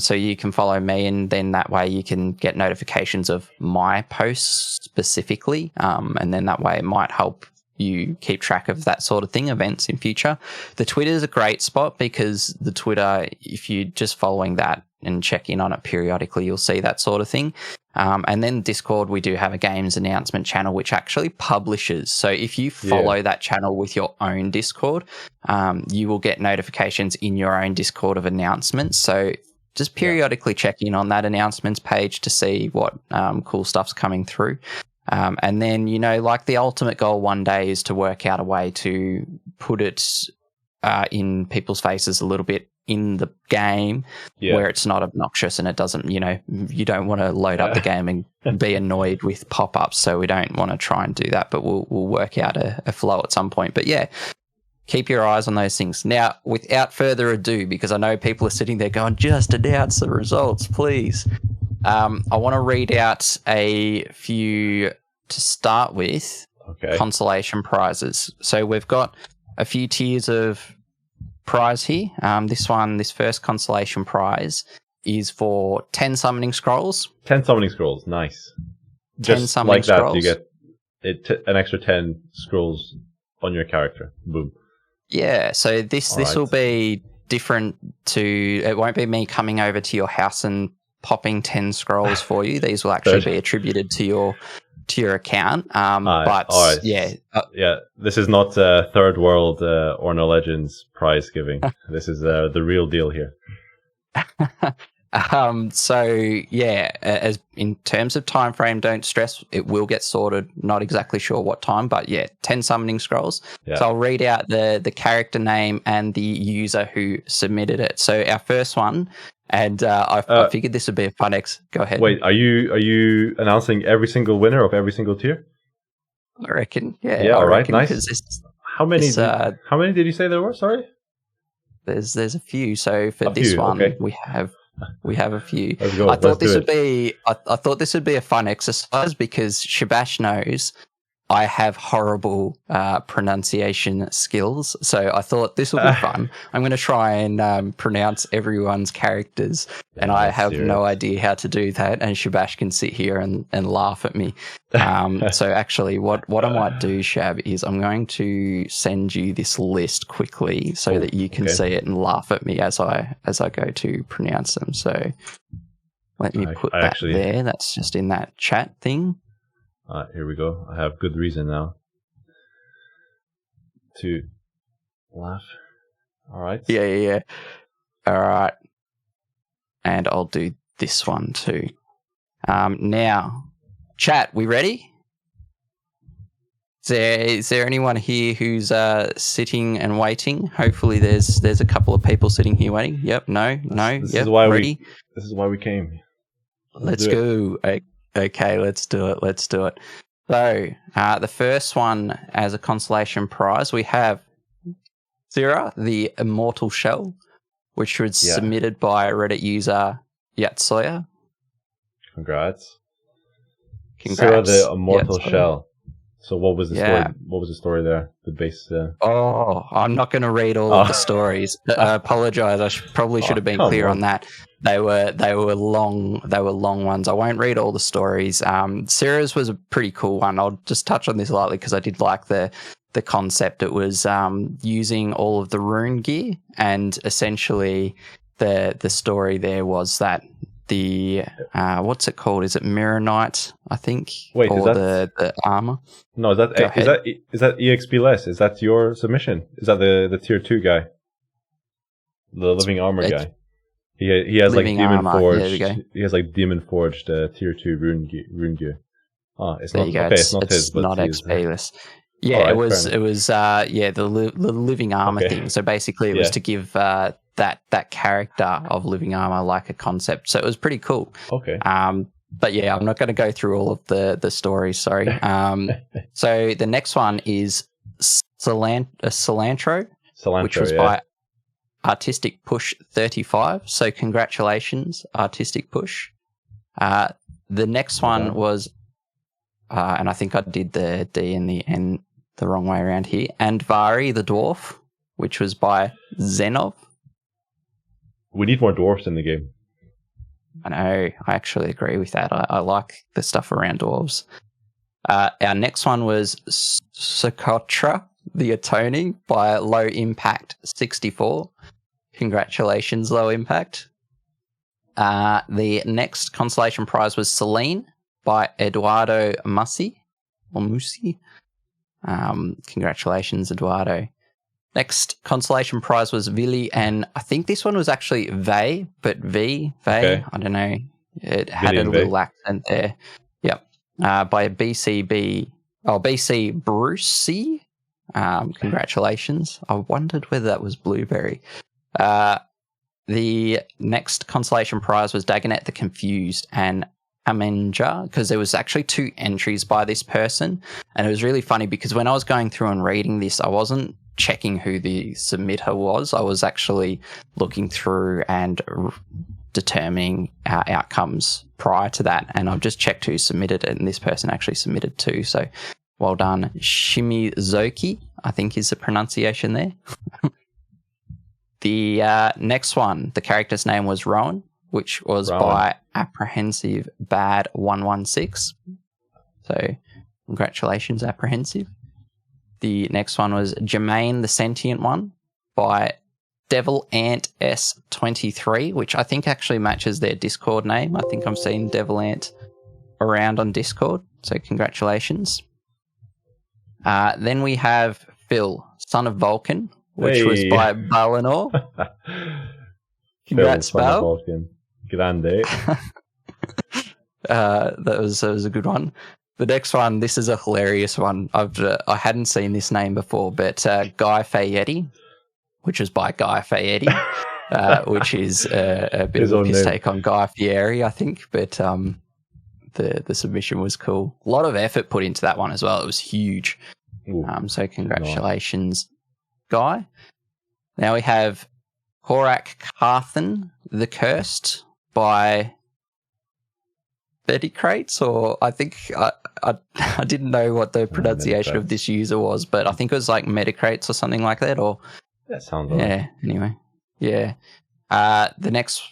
So you can follow me, and then that way you can get notifications of my posts specifically. And then that way it might help you keep track of that sort of thing, events in future. The Twitter is a great spot, because the Twitter, if you're just following that and check in on it periodically, you'll see that sort of thing. And then Discord, we do have a games announcement channel which actually publishes. So if you follow that channel with your own Discord, you will get notifications in your own Discord of announcements. So just periodically check in on that announcements page to see what cool stuff's coming through. And then, you know, like, the ultimate goal one day is to work out a way to put it in people's faces a little bit in the game, where it's not obnoxious and it doesn't, you know, you don't want to load up the game and be annoyed with pop-ups. So we don't want to try and do that, but we'll work out a flow at some point. But yeah, keep your eyes on those things. Now, without further ado, because I know people are sitting there going, just announce the results, please. I want to read out a few to start with. Consolation prizes. So we've got a few tiers of prize here. This first consolation prize is for 10 summoning scrolls. 10 summoning scrolls, nice. 10 Just summoning like that, scrolls. you get an extra 10 scrolls on your character. Boom. Yeah, so this will be different to, it won't be me coming over to your house and popping 10 scrolls for you. These will actually be attributed to your account. This is not third world Orna Legends prize giving. This is the real deal here. So yeah, as in terms of time frame, don't stress. It will get sorted. Not exactly sure what time, but yeah, 10 summoning scrolls. Yeah. So I'll read out the character name and the user who submitted it. So our first one, and I figured this would be a fun Go ahead. Wait, are you announcing every single winner of every single tier? I reckon. Yeah. Yeah. All right. Reckon, Nice. How many? How many did you say there were? Sorry. There's a few. So for this one, okay. we have a few. Let's go. I thought this would be I thought this would be a fun exercise because Shabash knows I have horrible pronunciation skills. So I thought this will be fun. I'm going to try and pronounce everyone's characters, and I have no idea how to do that. And Shabash can sit here and laugh at me. So actually, what I might do, Shab, is I'm going to send you this list quickly so that you can see it and laugh at me as I go to pronounce them. So let me put that there. That's just in that chat thing. Here we go. I have good reason now to laugh. All right. Yeah. All right. And I'll do this one too. Now, chat, we ready? Is there anyone here who's sitting and waiting? Hopefully there's a couple of people sitting here waiting. Yep, no, this yep, is why ready? This is why we came. Let's go. Okay, let's do it. So, the first one as a consolation prize, we have Zira, the Immortal Shell, which was submitted by Reddit user Yatsoya. Congrats. Zira, the Immortal Shell. So what was the story? What was the story there? The base. I'm not going to read all of the stories. I apologize. I probably should have been clear on that. They were long. They were long ones. I won't read all the stories. Sarah's was a pretty cool one. I'll just touch on this lightly because I did like the concept. It was using all of the rune gear, and essentially the story there was that the what's it called? Is it Mirror Knight? I think. Wait, or is that the armor? No, is that EXP less? Is that your submission? Is that the tier 2 guy, the living armor guy? He has like demon forged. He has like demon forged tier 2 rune gear. It's not okay. It's not his. But not XP list. Yeah, right, it was the living armor thing. So basically, it was to give that character of living armor like a concept. So it was pretty cool. Okay. But yeah, I'm not going to go through all of the stories. Sorry. So the next one is Cilantro, which was by Artistic Push 35. So congratulations, Artistic Push. The next one was, and I think I did the D and the N the wrong way around here, Andvari the Dwarf, which was by Zenov. We need more dwarfs in the game. I know. I actually agree with that. I like the stuff around dwarves. Our next one was Socotra, the Atoning, by Low Impact 64. Congratulations, Low Impact. The next consolation prize was Celine by Eduardo Musi. Congratulations, Eduardo. Next consolation prize was Vili, and I think this one was actually Vey, but Vey, okay. I don't know. It had a little accent there. Yep. By BC Brucey. Congratulations. I wondered whether that was Blueberry. The next consolation prize was Dagonet the Confused and Amenja, because there was actually 2 entries by this person, and it was really funny because when I was going through and reading this, I wasn't checking who the submitter was. I was actually looking through and determining our outcomes prior to that, and I've just checked who submitted it, and this person actually submitted 2, so well done. Shimizoki, I think is the pronunciation there. The next one, the character's name was Rowan, which was by Apprehensive Bad 116. So congratulations, Apprehensive. The next one was Jermaine the Sentient One by Devil Ant S23, which I think actually matches their Discord name. I think I'm seeing Devil Ant around on Discord, so congratulations. Then we have Phil, Son of Vulcan, which was by Balinor. Congrats, Bal. Grande. That was a good one. The next one, this is a hilarious one. I hadn't seen this name before, but Guy Fieri, which was by Guy Fieri, which is a bit His of a own piss name. take on Guy Fieri, I think. But the submission was cool. A lot of effort put into that one as well. It was huge. Ooh, So congratulations, Guy. Now we have Korak Carthen, The Cursed by Betty Crates, or I think I didn't know what the pronunciation of this user was, but I think it was like Metacrates or something like that. Or that sounds right. Yeah. Anyway, yeah. The next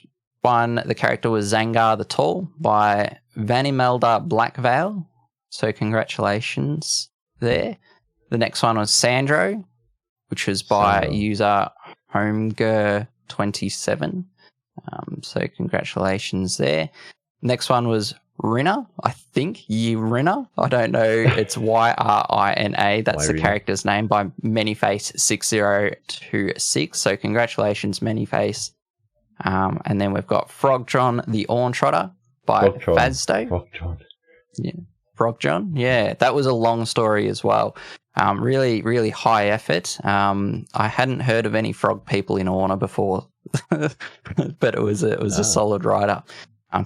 one, the character was Zangar the Tall by Vanimelda Blackveil. So congratulations there. The next one was Sandro, which was by user Homeger27. So congratulations there. Next one was Rina, I think. Rina. I don't know. It's Yrina. That's the character's name, by Manyface6026. So congratulations, Manyface. And then we've got Frogjohn the Orn Trotter by Fazdo. Frogjohn. Yeah. Frogjohn. Yeah. That was a long story as well. Really, really high effort. I hadn't heard of any frog people in Orna before, but it was a solid write-up.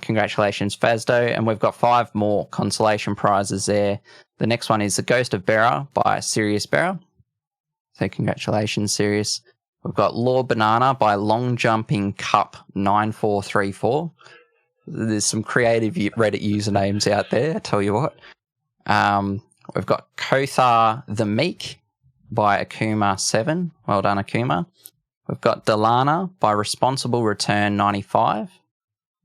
Congratulations, Fazdo. And we've got 5 more consolation prizes there. The next one is The Ghost of Bera by Sirius Bera. So congratulations, Sirius. We've got Lord Banana by Long Jumping Cup 9434. There's some creative Reddit usernames out there, I tell you what. We've got Kothar the Meek by Akuma7. Well done, Akuma. We've got Delana by Responsible Return 95.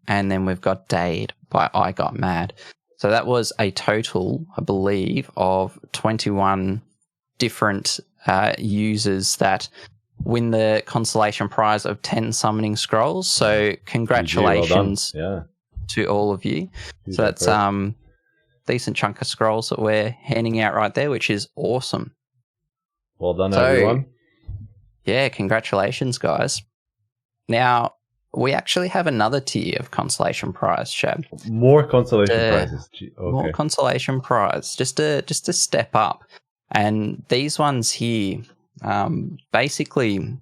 And then we've got Dade by I Got Mad. So that was a total, I believe, of 21 different users that win the consolation prize of 10 summoning scrolls. So congratulations to all of you. So that's decent chunk of scrolls that we're handing out right there, which is awesome. Well done, everyone. Yeah, congratulations, guys. Now, we actually have another tier of consolation prize, Shab. More consolation prizes. Okay. More consolation prize, just a step up. And these ones here, basically,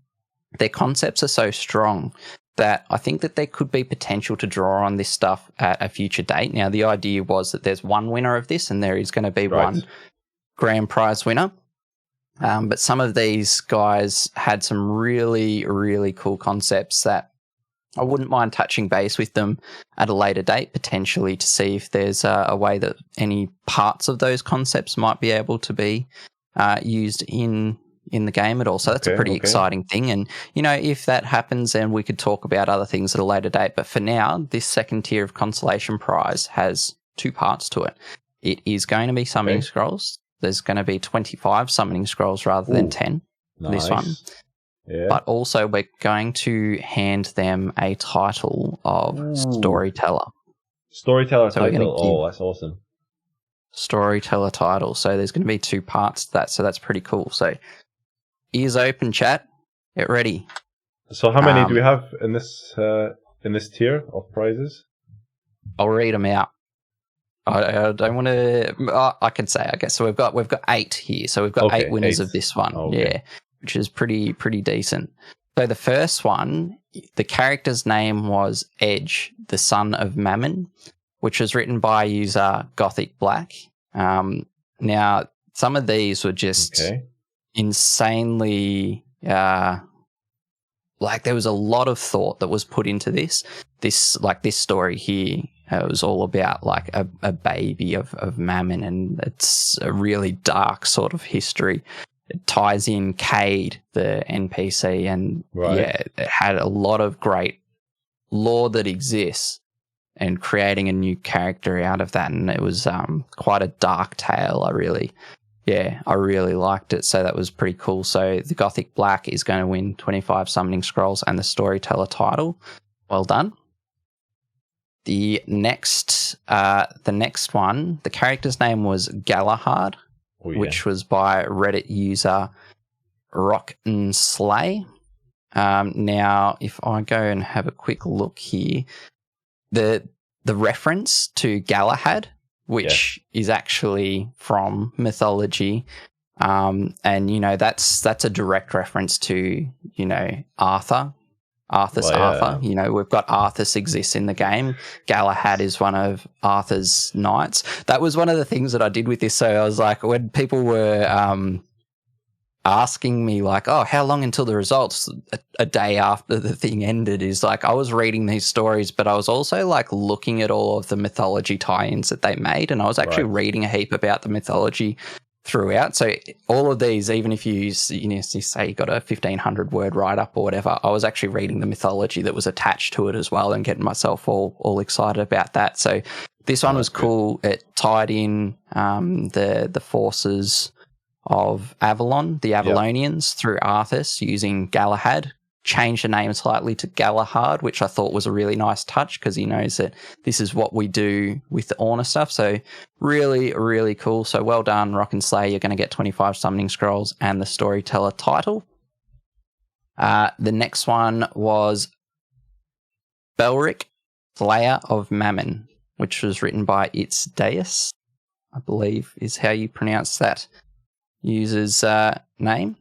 their concepts are so strong that I think that there could be potential to draw on this stuff at a future date. Now, the idea was that there's one winner of this, and there is going to be one grand prize winner. But some of these guys had some really, really cool concepts that I wouldn't mind touching base with them at a later date, potentially, to see if there's a way that any parts of those concepts might be able to be used in the game at all. So that's a pretty exciting thing. And, you know, if that happens, then we could talk about other things at a later date. But for now, this second tier of Consolation Prize has 2 parts to it. It is going to be summoning scrolls. There's going to be 25 summoning scrolls rather than 10. Nice. This one. Yeah. But also we're going to hand them a title of Storyteller. Storyteller title. Oh, that's awesome. Storyteller title. So there's going to be 2 parts to that. So that's pretty cool. So ears open, chat. Get ready. So how many do we have in this tier of prizes? I'll read them out. I don't want to. I can say, I guess. So we've got 8 here. So we've got 8 winners of this one. Yeah, which is pretty decent. So the first one, the character's name was Edge, the Son of Mammon, which was written by user Gothic Black. Now, some of these were just insanely, like there was a lot of thought that was put into this. This story here, it was all about like a baby of Mammon, and it's a really dark sort of history. It ties in Cade, the NPC, and it had a lot of great lore that exists and creating a new character out of that. And it was quite a dark tale. I really liked it. So that was pretty cool. So the Gothic Black is going to win 25 summoning scrolls and the Storyteller title. Well done. The next one, the character's name was Galahad, which was by Reddit user Rock and Slay. Now, if I go and have a quick look here, the reference to Galahad, which is actually from mythology, and that's a direct reference to Arthur. Arthur. We've got Arthas exists in the game. Galahad is one of Arthur's knights. That was one of the things that I did with this. So I was like, when people were asking me like, oh, how long until the results, a day after the thing ended, is like, I was reading these stories, but I was also like looking at all of the mythology tie-ins that they made, and I was actually reading a heap about the mythology throughout. So all of these, even if you say you got a 1,500 word write-up or whatever, I was actually reading the mythology that was attached to it as well and getting myself all excited about that. So this one was cool. It tied in the forces of Avalon, the Avalonians, through Arthas using Galahad. Changed the name slightly to Galahad, which I thought was a really nice touch because he knows that this is what we do with the Orna stuff. So really, really cool. So well done, Rock and Slay. You're going to get 25 summoning scrolls and the storyteller title. The next one was Belric, Slayer of Mammon, which was written by It's Deus, I believe is how you pronounce that user's name.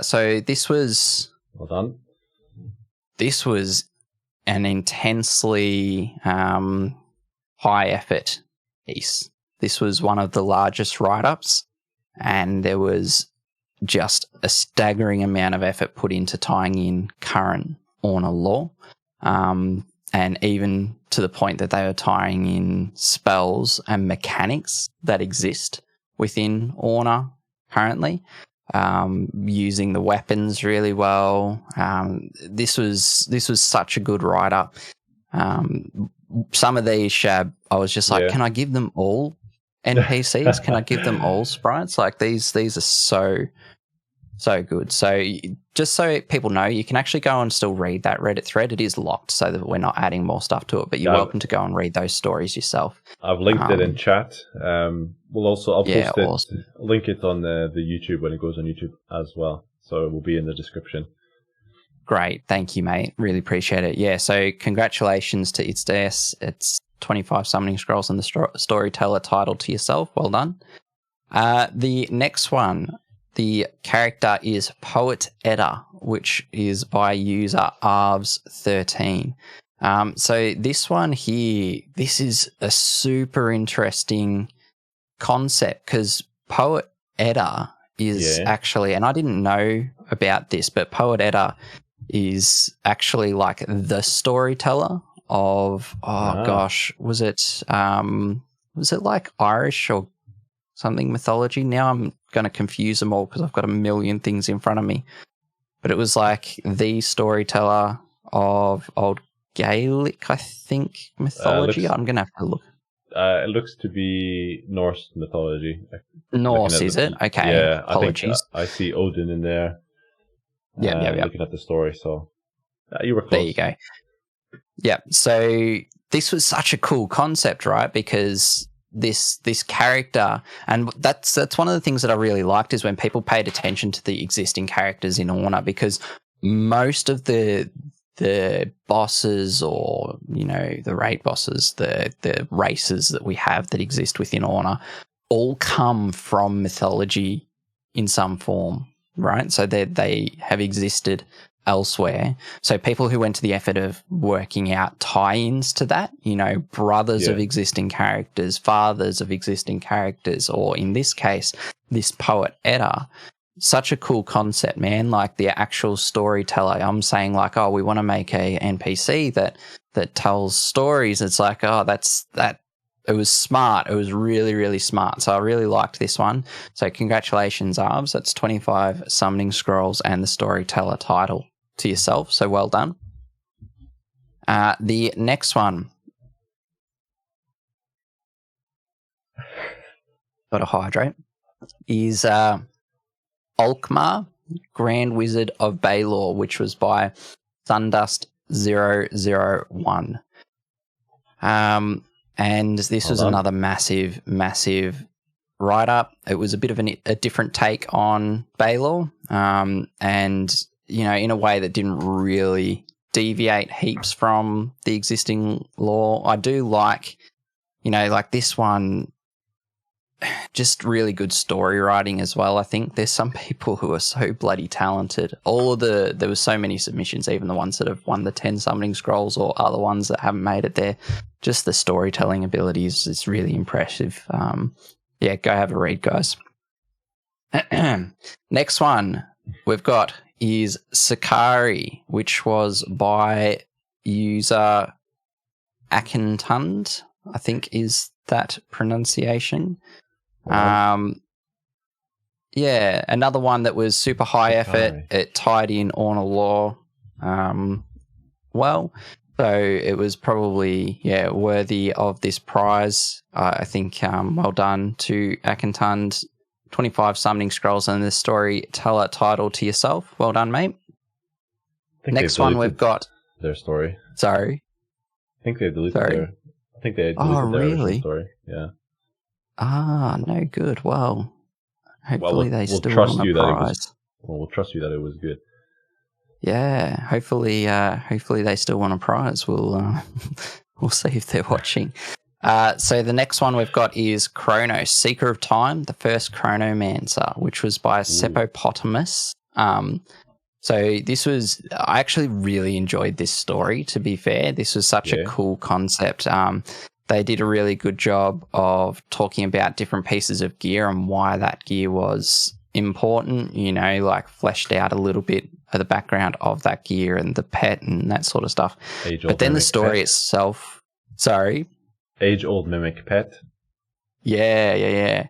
So this was... Well done. This was an intensely high effort piece. This was one of the largest write-ups, and there was just a staggering amount of effort put into tying in current Orna lore, and even to the point that they were tying in spells and mechanics that exist within Orna currently. Using the weapons really well. This was such a good write-up. Some of these, Shab, I was just like, can I give them all NPCs? Can I give them all sprites? Like these are so good. So just so people know, you can actually go and still read that Reddit thread. It is locked so that we're not adding more stuff to it, but you're welcome to go and read those stories yourself. I've linked it in chat. I'll post it, awesome. Link it on the YouTube when it goes on YouTube as well. So it will be in the description. Great. Thank you, mate. Really appreciate it. Yeah. So congratulations to It's Deus. It's 25 summoning scrolls and the storyteller title to yourself. Well done. The next one, the character is Poet Edda, which is by user Arvs13. So this one here, this is a super interesting concept because Poet Edda is actually, and I didn't know about this, but Poet Edda is actually like the storyteller of, was it like Irish or something mythology? Now I'm going to confuse them all because I've got a million things in front of me. But it was like the storyteller of old Gaelic, I think, mythology. I'm going to have to look. It looks to be Norse mythology. Norse, is it? Okay. Yeah, apologies. I think I see Odin in there. Yeah. Looking at the story, so you were close. There you go. Yeah. So this was such a cool concept, right? Because this character, and that's one of the things that I really liked is when people paid attention to the existing characters in Orna, because most of the bosses or the raid bosses, the races that we have that exist within Orna all come from mythology in some form, right? So they have existed elsewhere. So people who went to the effort of working out tie-ins to that, brothers of existing characters, fathers of existing characters, or in this case, this Poet Edda. Such a cool concept, man. Like the actual storyteller. I'm saying like, oh, we want to make a NPC that tells stories. It's like, oh, that. It was smart. It was really, really smart. So I really liked this one. So congratulations, Arvs. That's 25 summoning scrolls and the storyteller title to yourself. So well done. The next one. Got to hydrate. Is Alkmaar, Grand Wizard of Baelor, which was by Sundust001. And this was another massive, massive write-up. It was a bit of a different take on Baelor, and, in a way that didn't really deviate heaps from the existing lore. I do like, like this one, just really good story writing as well. I think there's some people who are so bloody talented. There was so many submissions, even the ones that have won the 10 summoning scrolls or other ones that haven't made it there. Just the storytelling abilities is really impressive. Yeah, go have a read, guys. Next one we've got is Sakari, which was by user Akintund, I think is that pronunciation. Wow. Yeah, another one that was super high effort. It tied in Orna lore well. So it was probably, worthy of this prize. I think well done to Akintund. 25 summoning scrolls and the storyteller title to yourself. Well done, mate. Next one we've got their story. Sorry. I think they deleted their original story. Yeah. No good. Well, hopefully they we'll still trust won a prize. We'll trust you that it was good. Yeah, hopefully they still want a prize. We'll see if they're watching. So the next one we've got is Chronos, Seeker of Time, the first Chronomancer, which was by Seppopotamus. So this was, I actually really enjoyed this story, to be fair. This was such a cool concept. They did a really good job of talking about different pieces of gear and why that gear was important, like fleshed out a little bit of the background of that gear and the pet and that sort of stuff. But then the story itself, Age-old mimic pet. Yeah.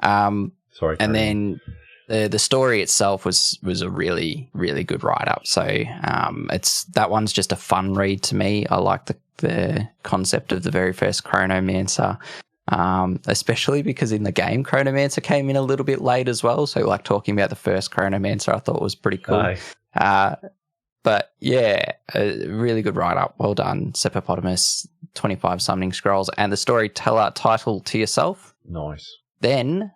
Sorry. And then the story itself was a really, really good write-up. So that one's just a fun read to me. I like the concept of the very first Chronomancer, especially because in the game Chronomancer came in a little bit late as well. So like talking about the first Chronomancer I thought was pretty cool. But yeah, a really good write-up. Well done, Seppopotamus. 25 summoning scrolls and the storyteller title to yourself. Nice. Then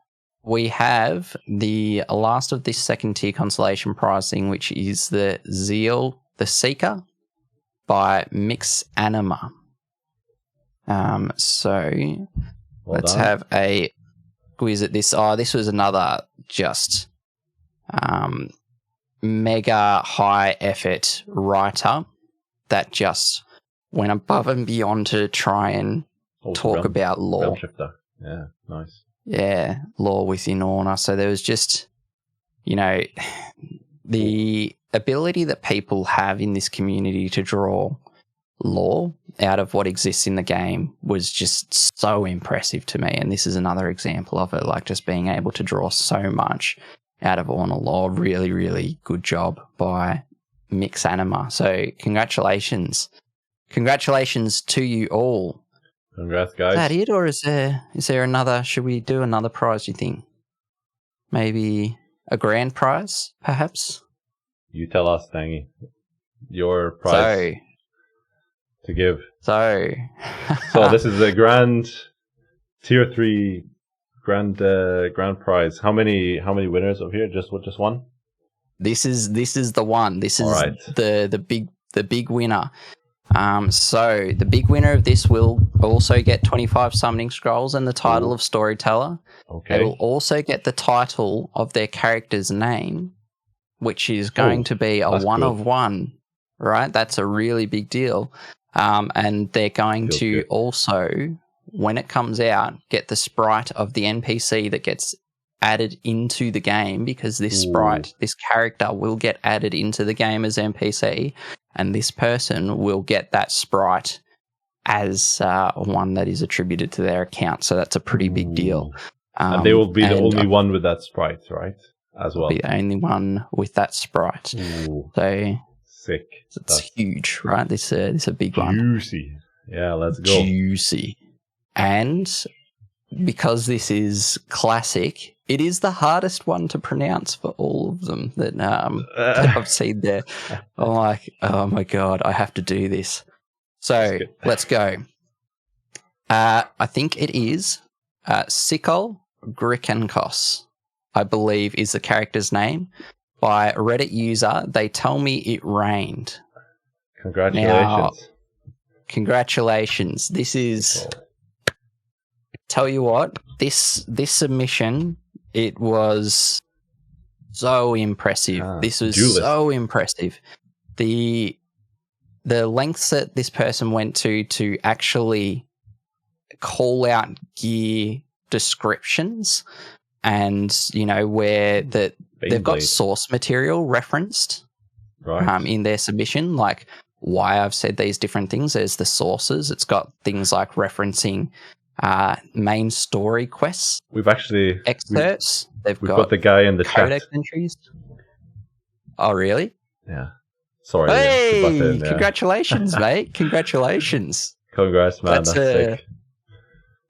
we have the last of this second tier consolation pricing, which is the Zeal the Seeker by Mix Anima. So let's have a quiz at this. This was another just mega high effort writer that just went above and beyond to try and talk about lore. Yeah, nice. Yeah, lore within Orna. So there was just, the ability that people have in this community to draw lore out of what exists in the game was just so impressive to me. And this is another example of it, like just being able to draw so much out of Orna lore. Really, really good job by Mix Anima. So congratulations. Congratulations to you all. Congrats, guys. Is that it, or is there another? Should we do another prize, you think? Maybe a grand prize, perhaps? You tell us, Tangy. Your prize to give. So this is a grand tier 3 grand prize. How many winners of here? Just one? This is the one. This is the big winner. So the big winner of this will also get 25 summoning scrolls and the title of storyteller. Okay. They will also get the title of their character's name, which is going to be a one of one, right? That's a really big deal. And they're going to also, when it comes out, get the sprite of the NPC that gets added into the game, because this sprite, this character will get added into the game as NPC, and this person will get that sprite as one that is attributed to their account. So that's a pretty big deal. And they will be the only one with that sprite, right? As well. Be the only one with that sprite. Ooh. So sick. It's huge, right? This is a big one. Juicy. Yeah, let's go. Juicy. And because this is classic, it is the hardest one to pronounce for all of them that I've seen there. I'm like, oh my God, I have to do this. So let's go. I think it is Sikol Grikankos, I believe is the character's name, by Reddit user They Tell Me It Rained. Congratulations. Congratulations. This is... Tell you what, this submission, it was so impressive. This was so impressive. The lengths that this person went to actually call out gear descriptions, and where that they've got source material referenced in their submission, like why I've said these different things. There's the sources. It's got things like referencing main story quests. We've actually excerpts. We've got the guy in the codex chat. Entries. Oh, really? Yeah. Sorry. Hey, congratulations, mate! Congratulations. Congrats, man. That's sick.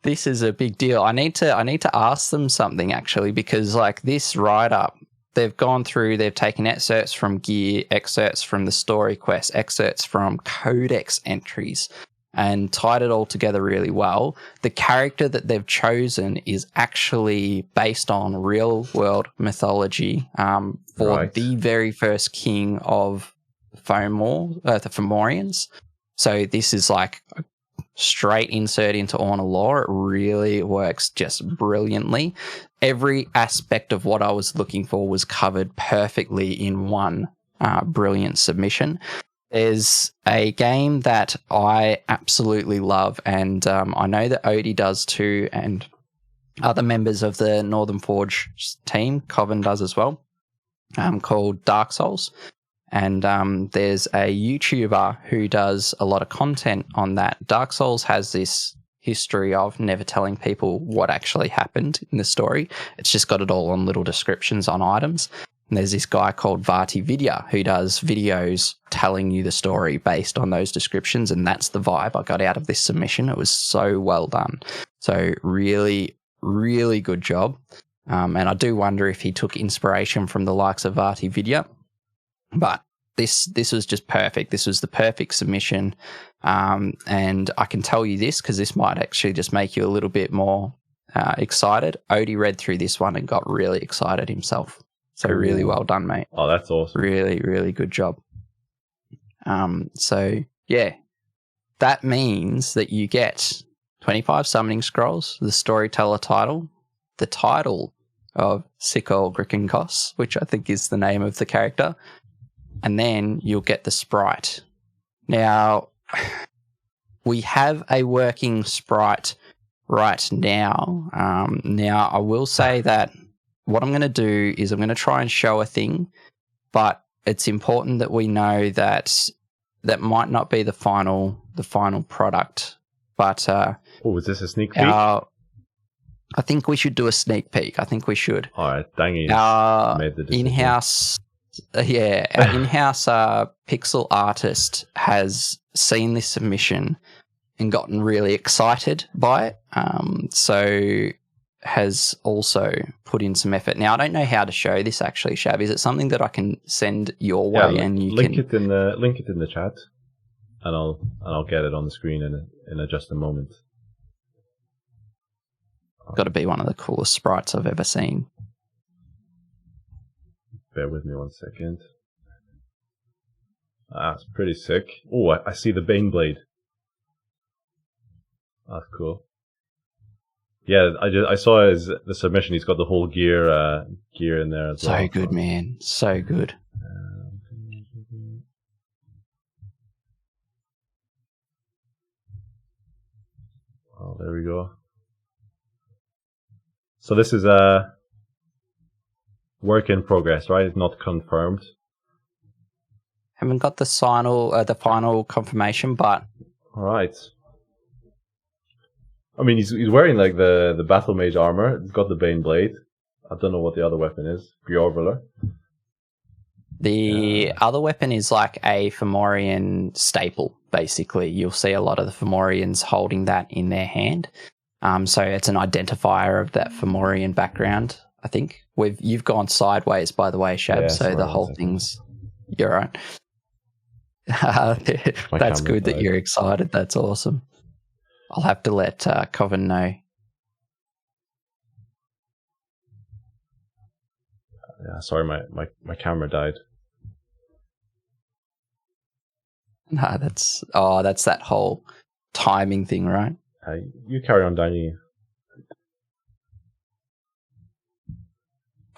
This is a big deal. I need to ask them something actually, because like this write-up, they've gone through, they've taken excerpts from gear, excerpts from the story quest, excerpts from codex entries, and tied it all together really well. The character that they've chosen is actually based on real-world mythology for the very first king of the Femorians. So this is like a straight insert into Honor lore. It really works just brilliantly. Every aspect of what I was looking for was covered perfectly in one brilliant submission. There's a game that I absolutely love, and I know that Odie does too, and other members of the Northern Forge team, Coven does as well, called Dark Souls. And there's a YouTuber who does a lot of content on that. Dark Souls has this history of never telling people what actually happened in the story. It's just got it all on little descriptions on items. And there's this guy called Vati Vidya who does videos telling you the story based on those descriptions, and that's the vibe I got out of this submission. It was so well done. So really, really good job. And I do wonder if he took inspiration from the likes of Vati Vidya. But this was just perfect. This was the perfect submission. And I can tell you this because this might actually just make you a little bit more excited. Odie read through this one and got really excited himself. So really well done, mate. Oh, that's awesome. Really, really good job. So, yeah, that means that you get 25 summoning scrolls, the storyteller title, the title of Sikol Grickenkos, which I think is the name of the character, and then you'll get the sprite. Now, we have a working sprite right now. Now, I will say that what I'm going to do is I'm going to try and show a thing, but it's important that we know that that might not be the final product. But is this a sneak peek? I think we should do a sneak peek. I think we should. All right, dang it. Made the decision. Our in-house pixel artist has seen this submission and gotten really excited by it. So has also put in some effort. Now, I don't know how to show this actually, Shab. Is it something that I can send your way and you link it in the chat, and I'll get it on the screen in just a moment. Got to be one of the coolest sprites I've ever seen. Bear with me 1 second. It's pretty sick. Oh, I see the Baneblade. That's cool. Yeah, I saw the submission. He's got the whole gear in there as well. So good, man. So good. Oh, there we go. So this is a work in progress, right? It's not confirmed. Haven't got the final confirmation, but all right. I mean, he's wearing like the battle mage armor. He's got the Bane blade. I don't know what the other weapon is. Bjorvler. The other weapon is like a Femorian staple. Basically, you'll see a lot of the Femorians holding that in their hand. So it's an identifier of that Femorian background. I think you've gone sideways, by the way, Shab. Yeah, so the whole thing's you're right. That's good that you're excited. That's awesome. I'll have to let Coven know. Yeah, sorry, my camera died. No, that's that whole timing thing, right? You carry on, Danny.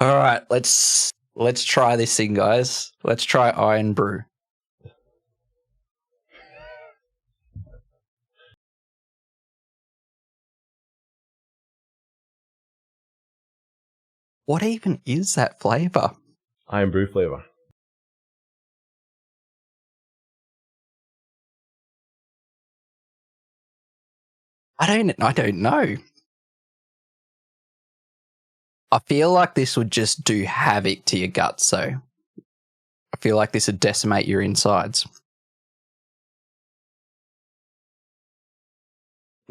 All right, let's try this thing, guys. Let's try Iron Brew. What even is that flavor? Iron Brew flavor. I don't know. I feel like this would just do havoc to your guts, so I feel like this would decimate your insides.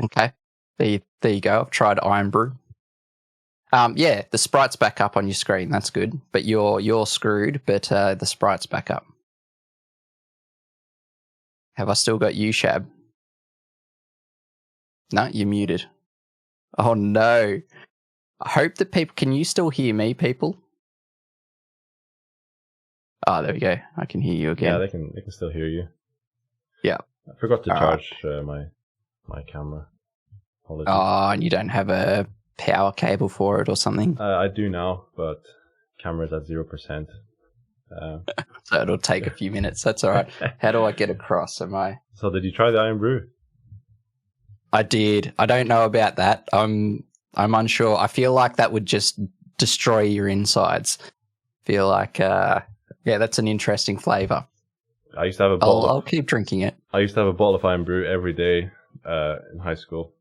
Okay. There you go. I've tried Iron Brew. Yeah, the sprite's back up on your screen. That's good. But you're screwed, but the sprite's back up. Have I still got you, Shab? No, you're muted. Oh no. I hope that people... Can you still hear me, people? Oh, there we go. I can hear you again. Yeah, they can still hear you. Yeah. I forgot to charge my camera. Apologies. Oh, and you don't have a power cable for it or something? I do now, but camera's at 0%. So it'll take a few minutes. That's all right. How do I get across? So did you try the Iron Brew? I did. I don't know about that. I'm unsure. I feel like that would just destroy your insides. Feel like, yeah, that's an interesting flavor. I used to have a bottle. I'll keep drinking it. I used to have a bottle of Iron Brew every day in high school.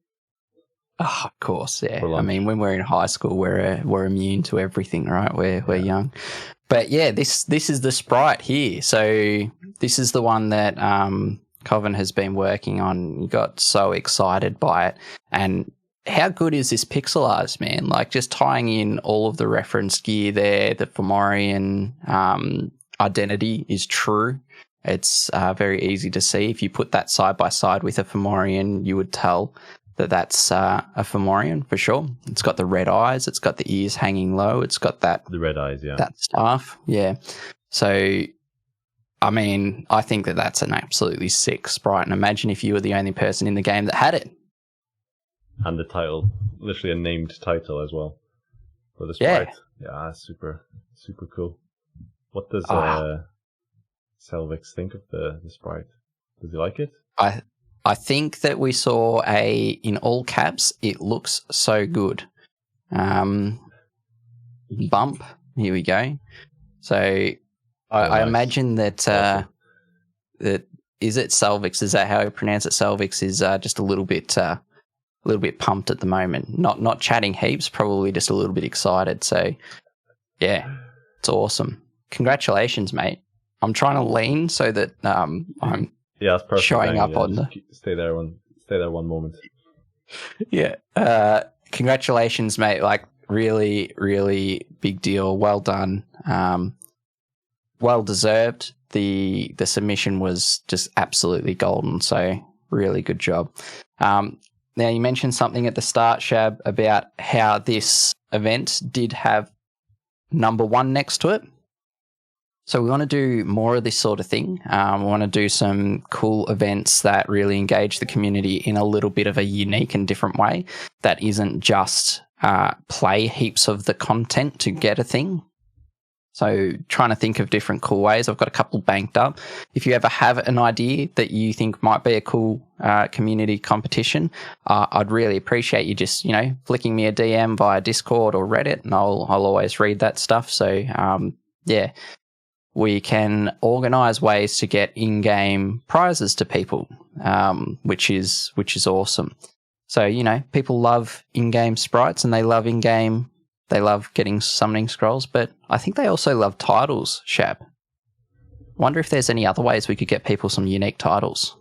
Oh, of course, yeah. I mean, when we're in high school, we're immune to everything, right? We're young. But yeah, this is the Sprite here. So this is the one that Coven has been working on. You got so excited by it. And how good is this pixelized, man? Like, just tying in all of the reference gear there, the Femorian identity is true. It's very easy to see. If you put that side by side with a Femorian, you would tell that that's a Femorian for sure. It's got the red eyes. It's got the ears hanging low. It's got the red eyes, yeah. That stuff, yeah. So, I mean, I think that that's an absolutely sick sprite. And imagine if you were the only person in the game that had it. And the title, literally a named title as well for the sprite. Yeah, super, super cool. What does Selvix think of the sprite? Does he like it? I think that we saw in all caps, it looks so good. Bump, here we go. So I imagine that awesome. that is it Selvix? Is that how you pronounce it? Selvix is just a little bit pumped at the moment. Not chatting heaps, probably just a little bit excited. So yeah, it's awesome. Congratulations, mate. I'm trying to lean so that I'm that's perfect. Showing up on the... Stay there one moment. Yeah. Congratulations, mate. Like, really, really big deal. Well done. Well deserved. The submission was just absolutely golden. So really good job. Now, you mentioned something at the start, Shab, about how this event did have number 1 next to it. So we want to do more of this sort of thing. We want to do some cool events that really engage the community in a little bit of a unique and different way that isn't just play heaps of the content to get a thing. So trying to think of different cool ways. I've got a couple banked up. If you ever have an idea that you think might be a cool community competition, I'd really appreciate you just, flicking me a DM via Discord or Reddit, and I'll always read that stuff. So, yeah. We can organise ways to get in-game prizes to people, which is awesome. So, people love in-game sprites and they love getting summoning scrolls, but I think they also love titles, Shab. Wonder if there's any other ways we could get people some unique titles.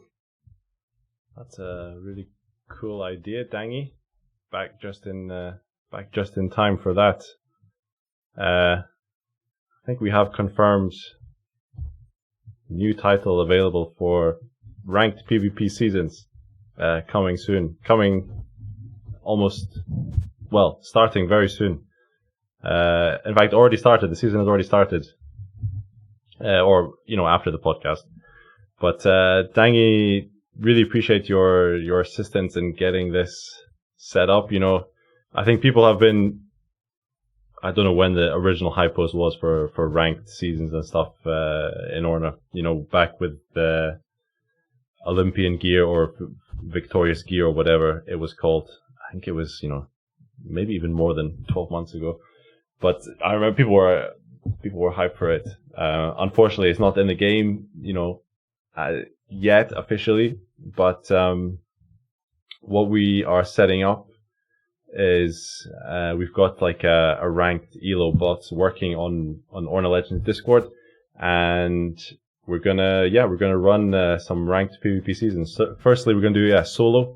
That's a really cool idea, Dangy. Back just in time for that. I think we have confirmed new title available for ranked PvP seasons coming soon. Starting very soon. In fact, already started. The season has already started. After the podcast. But Dangy, really appreciate your assistance in getting this set up. I think people have been. I don't know when the original high post was for ranked seasons and stuff in Orna. Back with the Olympian gear or victorious gear or whatever it was called. I think it was maybe even more than 12 months ago. But I remember people were hyped for it. Unfortunately, it's not in the game, yet officially. But what we are setting up is we've got like a ranked Elo bot working on Orna Legends Discord, and we're gonna run some ranked PvP seasons. So firstly, we're gonna do solo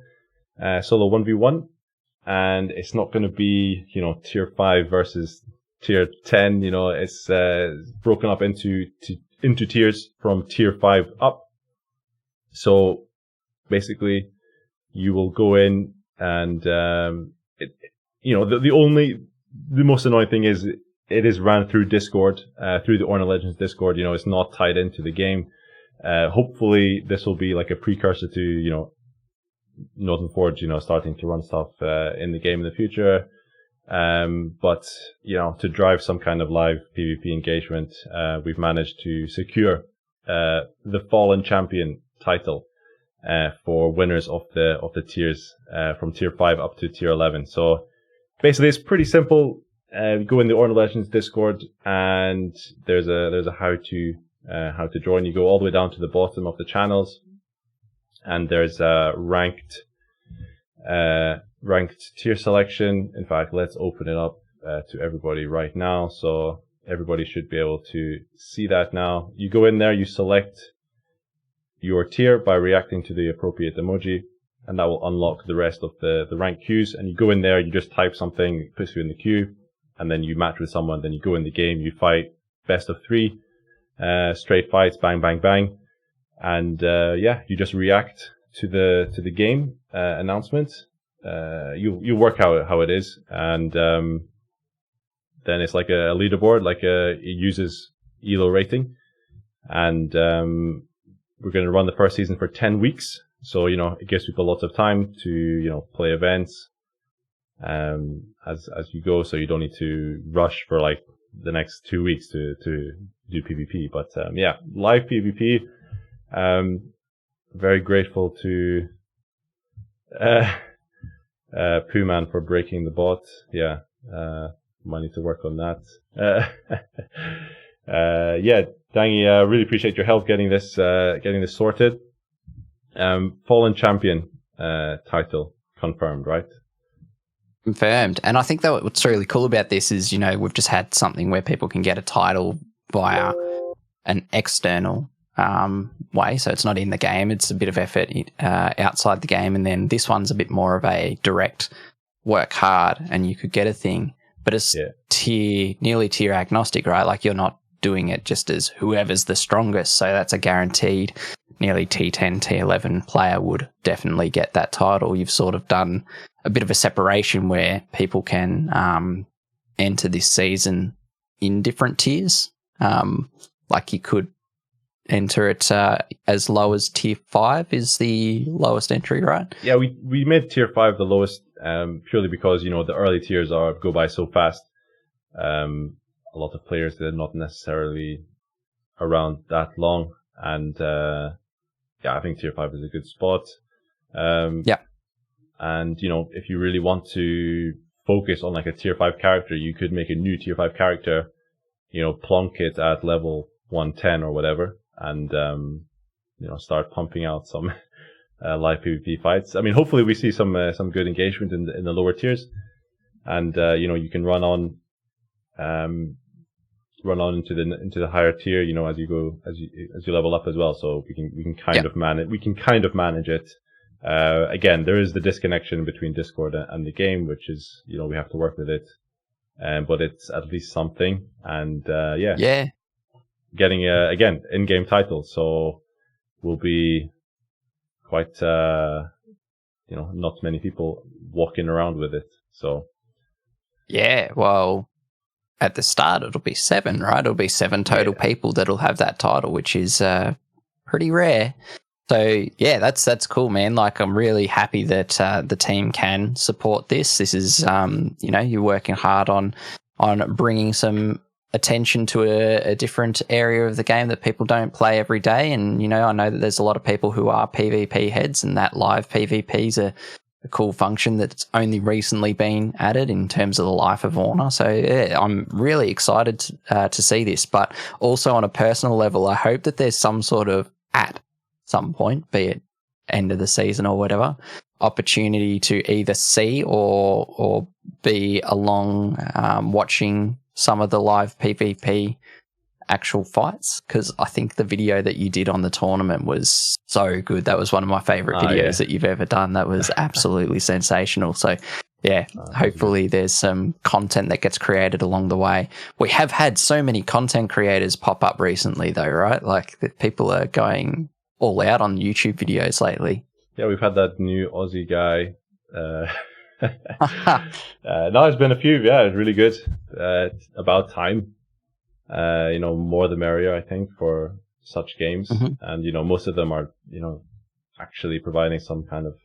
1v1, and it's not gonna be tier 5 versus tier 10. It's broken up into tiers from tier 5 up. So basically, you will go in and the most annoying thing is it is ran through Discord, through the Orna Legends Discord. It's not tied into the game. Hopefully this will be like a precursor to, Northern Forge, starting to run stuff in the game in the future. But, to drive some kind of live PvP engagement, we've managed to secure the Fallen Champion title for winners of the tiers from tier 5 up to tier 11. So basically, it's pretty simple. You go in the Orna Legends Discord, and there's a how to join. You go all the way down to the bottom of the channels, and there's a ranked tier selection. In fact, let's open it up to everybody right now, so everybody should be able to see that now. You go in there, you select your tier by reacting to the appropriate emoji, and that will unlock the rest of the rank queues. And you go in there, you just type something, it puts you in the queue, and then you match with someone, then you go in the game, you fight best of 3, straight fights, bang, bang, bang. And you just react to the game announcement. You work out how it is, and then it's like a leaderboard, it uses Elo rating. And we're going to run the first season for 10 weeks. So, it gives people lots of time to, play events as you go. So you don't need to rush for like the next 2 weeks to do PvP. But live PvP. Very grateful to Poohman for breaking the bot. Yeah, might need to work on that. Dangy, really appreciate your help getting this sorted. Fallen Champion title confirmed, right? Confirmed. And I think that what's really cool about this is, we've just had something where people can get a title via an external way. So it's not in the game. It's a bit of effort outside the game. And then this one's a bit more of a direct work hard and you could get a thing. But it's nearly tier agnostic, right? Like you're not doing it just as whoever's the strongest. So that's a guaranteed nearly T10, T11 player would definitely get that title. You've sort of done a bit of a separation where people can enter this season in different tiers. Like you could enter it as low as tier 5 is the lowest entry, right? Yeah, we made tier 5 the lowest purely because, the early tiers go by so fast. A lot of players that are not necessarily around that long. And I think tier 5 is a good spot. And, if you really want to focus on like a tier 5 character, you could make a new tier 5 character, plonk it at level 110 or whatever, and, start pumping out some live PvP fights. I mean, hopefully we see some good engagement in the lower tiers, and, you can run on into the higher tier, as you go, as you level up as well. So we can kind of manage it. Again, there is the disconnection between Discord and the game, which is, we have to work with it. But it's at least something. And, getting, again, in-game titles. So will be quite, not many people walking around with it. So. Yeah, well, at the start, it'll be 7, right? It'll be 7 total people that'll have that title, which is pretty rare. So yeah, that's cool, man. Like, I'm really happy that the team can support this. This is, you're working hard on bringing some attention to a different area of the game that people don't play every day. And I know that there's a lot of people who are PvP heads, and that live PvP is a cool function that's only recently been added in terms of the life of Honor. So yeah, I'm really excited to see this. But also on a personal level, I hope that there's some sort of, at some point, be it end of the season or whatever, opportunity to either see or be along watching some of the live PvP actual fights, because I think the video that you did on the tournament was so good. That was one of my favorite videos that you've ever done. That was absolutely sensational. So yeah, hopefully there's some content that gets created along the way. We have had so many content creators pop up recently though, right? Like, people are going all out on YouTube videos lately. Yeah, we've had that new Aussie guy. No, it's been a few. Yeah, it's really good. It's about time. More the merrier, I think, for such games. Mm-hmm. And, most of them are, actually providing some kind of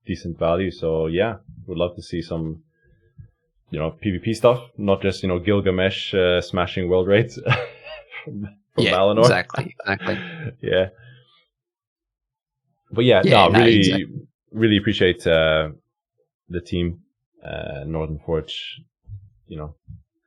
decent value. So yeah, would love to see some, PvP stuff, not just, Gilgamesh smashing world rates from Valinor. Exactly. Yeah. But yeah, really appreciate the team, Northern Forge,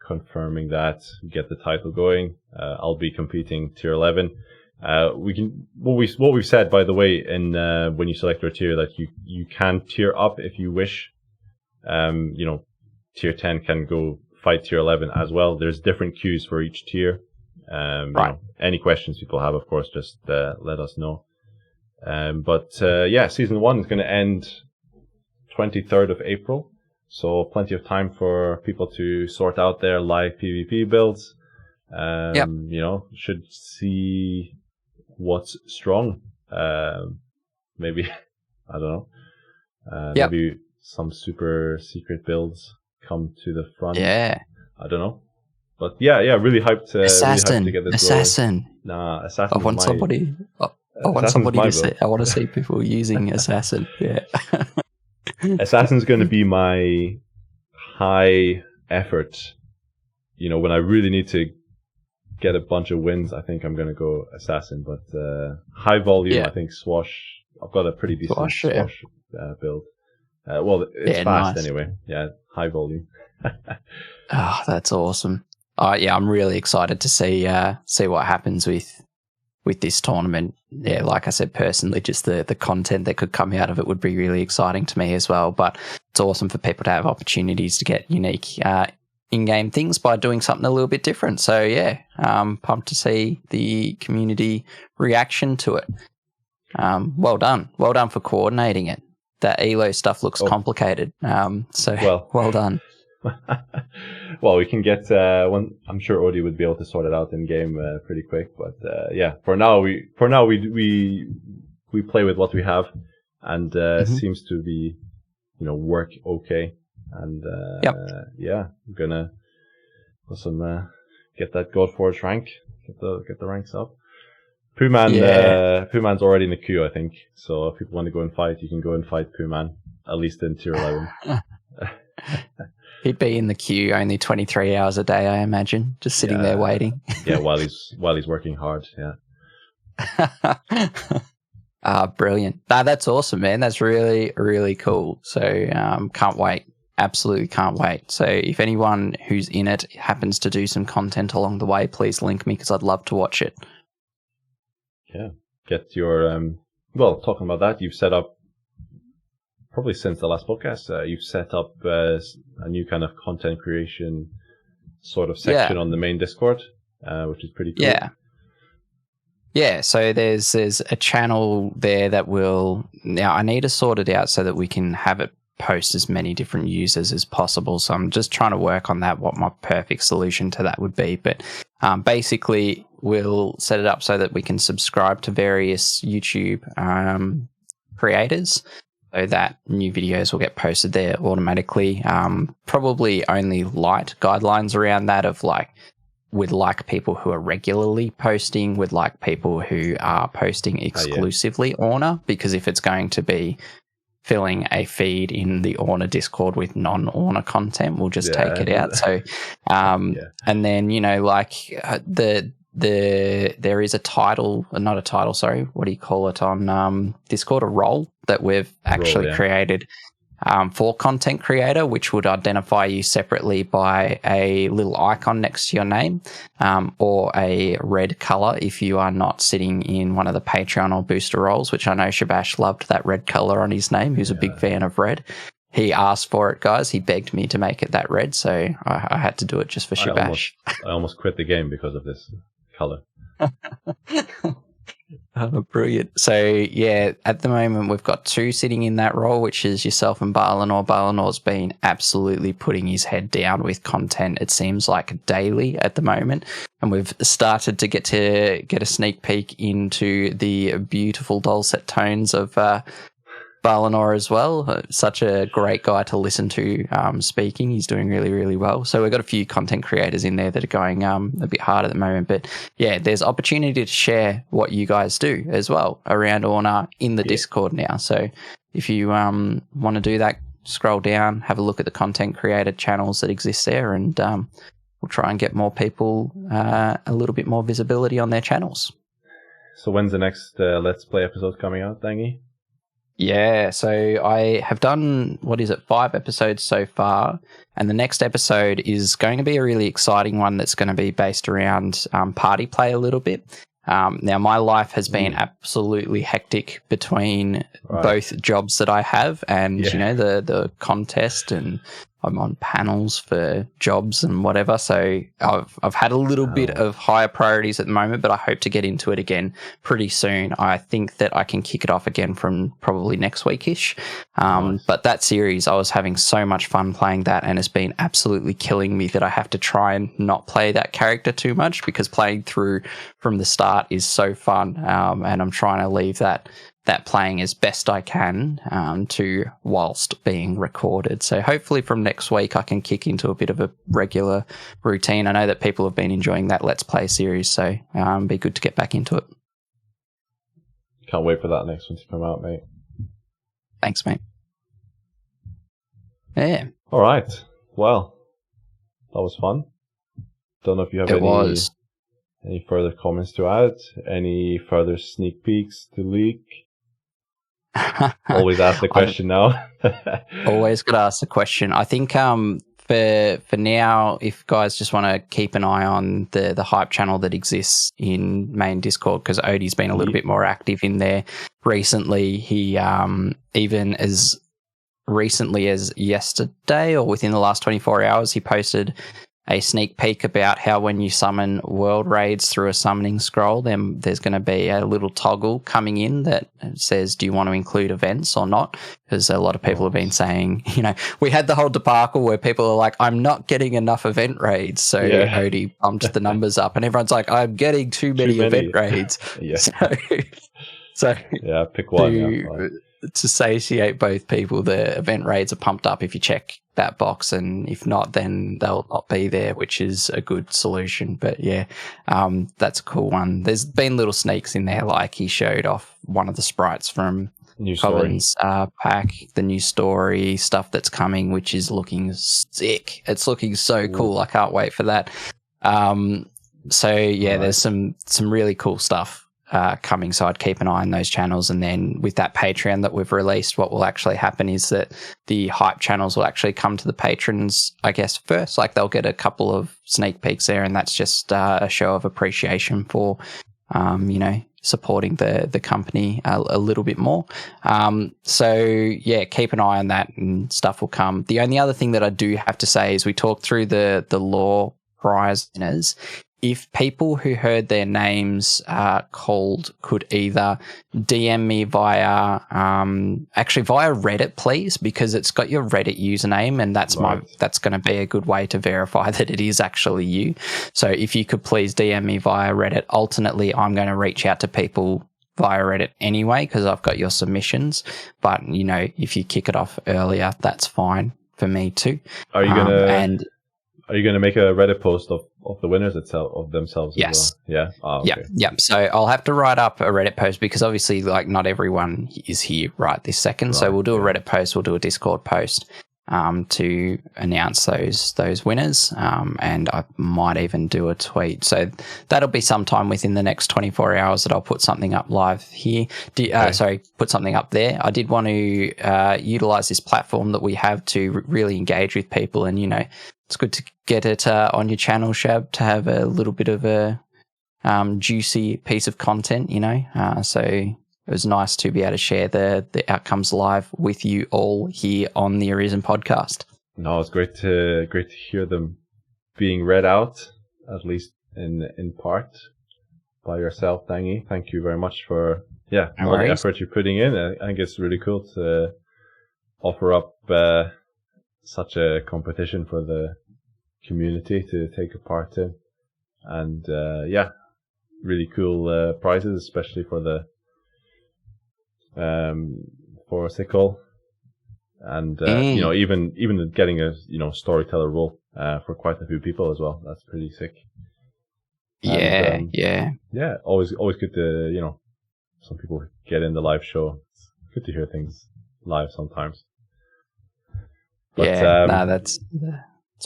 confirming that, get the title going. I'll be competing tier 11. What we've said, by the way, in when you select your tier, that you can tier up if you wish. Tier 10 can go fight tier 11 as well. There's different queues for each tier. Right. Any questions people have, of course, just let us know. But season 1 is going to end 23rd of April. So plenty of time for people to sort out their live PvP builds. Should see what's strong. Maybe, I don't know. Maybe some super secret builds come to the front. Yeah. I don't know. But yeah, really hyped. Assassin. Really hyped to get this Assassin. going. Nah, Assassin. I want somebody to see. I want to see people using Assassin. Yeah. Assassin's going to be my high effort. When I really need to get a bunch of wins, I think I'm going to go Assassin. But high volume, I think Swash. I've got a pretty decent Swash build. It's fast anyway. Yeah, high volume. Oh, that's awesome. I'm really excited to see what happens with this tournament. Yeah, like I said, personally, just the content that could come out of it would be really exciting to me as well. But it's awesome for people to have opportunities to get unique in-game things by doing something a little bit different. So yeah, pumped to see the community reaction to it. Well done for coordinating it. That ELO stuff looks complicated. Well done. Well, we can get one. I'm sure Odie would be able to sort it out in game pretty quick. But for now we play with what we have, and seems to be work okay. And I'm gonna get that Godforge rank, get the ranks up. Poohman, already in the queue, I think. So if people want to go and fight, you can go and fight Poohman, at least in tier 11. He'd be in the queue only 23 hours a day, I imagine, just sitting there waiting. Yeah, while he's working hard. Yeah. Brilliant. That's awesome, man. That's really, really cool. So can't wait. Absolutely can't wait. So if anyone who's in it happens to do some content along the way, please link me because I'd love to watch it. Yeah. Get your talking about that, you've set up, probably since the last podcast, you've set up a new kind of content creation sort of section on the main Discord, which is pretty cool. Yeah, so there's a channel there that I need to sort it out so that we can have it post as many different users as possible. So I'm just trying to work on that, what my perfect solution to that would be. But basically, we'll set it up so that we can subscribe to various YouTube creators, so that new videos will get posted there automatically. Probably only light guidelines around that of like we'd like people who are regularly posting, we'd like people who are posting exclusively Orna, because if it's going to be filling a feed in the Orna Discord with non-Orna content, we'll just take it out. So, and then, you know, like there is a title, not a title, sorry, what do you call it on Discord? A role that we've actually created for content creator, which would identify you separately by a little icon next to your name, or a red color if you are not sitting in one of the Patreon or booster roles, which I know Shabash loved that red color on his name. He's a big fan of red. He asked for it, guys. He begged me to make it that red, so I had to do it just for Shabash. I almost quit the game because of this color. Oh, brilliant. So, yeah, at the moment, we've got 2 sitting in that role, which is yourself and Balinor. Balinor's been absolutely putting his head down with content, it seems like daily at the moment. And we've started to get a sneak peek into the beautiful dulcet tones of Balinor as well. Such a great guy to listen to speaking. He's doing really, really well. So we've got a few content creators in there that are going a bit hard at the moment. But yeah, there's opportunity to share what you guys do as well around Orna in the Discord now. So if you want to do that, scroll down, have a look at the content creator channels that exist there, and we'll try and get more people a little bit more visibility on their channels. So when's the next Let's Play episode coming out, Dangy? Yeah, so I have done, 5 episodes so far, and the next episode is going to be a really exciting one that's going to be based around party play a little bit. Now, my life has been absolutely hectic between both jobs that I have and, you know, the contest, and I'm on panels for jobs and whatever. So I've had a little bit of higher priorities at the moment, but I hope to get into it again pretty soon. I think that I can kick it off again from probably next week-ish. But that series, I was having so much fun playing that, and it's been absolutely killing me that I have to try and not play that character too much, because playing through from the start is so fun. And I'm trying to leave that playing as best I can to whilst being recorded. So hopefully from next week I can kick into a bit of a regular routine. I know that people have been enjoying that Let's Play series, so be good to get back into it. Can't wait for that next one to come out, mate. Thanks, mate. Yeah. All right. Well, that was fun. Don't know if you have any further comments to add, any further sneak peeks to leak. Always ask the question now. Always got to ask the question. I think for now, if guys just want to keep an eye on the hype channel that exists in main Discord, because Odie's been a little bit more active in there recently. He even as recently as yesterday or within the last 24 hours, he posted a sneak peek about how when you summon world raids through a summoning scroll, then there's going to be a little toggle coming in that says, do you want to include events or not? Because a lot of people have been saying, you know, we had the whole debacle where people are like, I'm not getting enough event raids. So Odie bumped the numbers up, and everyone's like, I'm getting too many event raids. So pick one. To satiate both people, the event raids are pumped up if you check that box, and if not, then they'll not be there, which is a good solution. But that's a cool one. There's been little sneaks in there, like he showed off one of the sprites from Colin's pack, the new story stuff that's coming, which is looking sick. It's looking so cool. I can't wait for that. There's some really cool stuff coming, so I'd keep an eye on those channels. And then with that Patreon that we've released, what will actually happen is that the hype channels will actually come to the patrons, I guess, first. Like, they'll get a couple of sneak peeks there, and that's just a show of appreciation for supporting the company a little bit more. Keep an eye on that, and stuff will come. The only other thing that I do have to say is we talked through the lore prize winners. If people who heard their names called could either DM me via Reddit, please, because it's got your Reddit username, and that's going to be a good way to verify that it is actually you. So if you could please DM me via Reddit. Alternately, I'm going to reach out to people via Reddit anyway, because I've got your submissions. But if you kick it off earlier, that's fine for me too. Are you gonna make a Reddit post of of the winners itself of themselves Yes. as well? Yeah. Oh, okay. Yep. So I'll have to write up a Reddit post because obviously, like, not everyone is here right this second. So we'll do a Reddit post. We'll do a Discord post to announce those winners. And I might even do a tweet. So that'll be sometime within the next 24 hours that I'll put something up live here. Put something up there. I did want to utilize this platform that we have to really engage with people, and it's good to get it on your channel, Shab, to have a little bit of a juicy piece of content, So it was nice to be able to share the outcomes live with you all here on the Arisen podcast. No, it's great to hear them being read out, at least in part, by yourself, Dangy. Thank you very much for all the effort you're putting in. I think it's really cool to offer up such a competition for the community to take a part in, and really cool prizes, especially for the for Sickle, and even getting a storyteller role for quite a few people as well. That's pretty sick. And, always good to some people get in the live show. It's good to hear things live sometimes. But, that's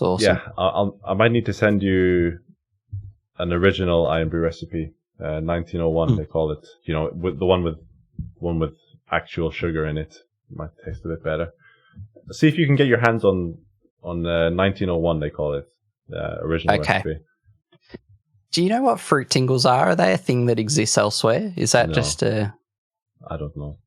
awesome. Yeah, I might need to send you an original Iron Brew recipe, 1901 they call it. With the one with actual sugar in it. It might taste a bit better. See if you can get your hands on 1901 they call it, original recipe. Do you know what fruit tingles are? Are they a thing that exists elsewhere? Is that just a... I don't know.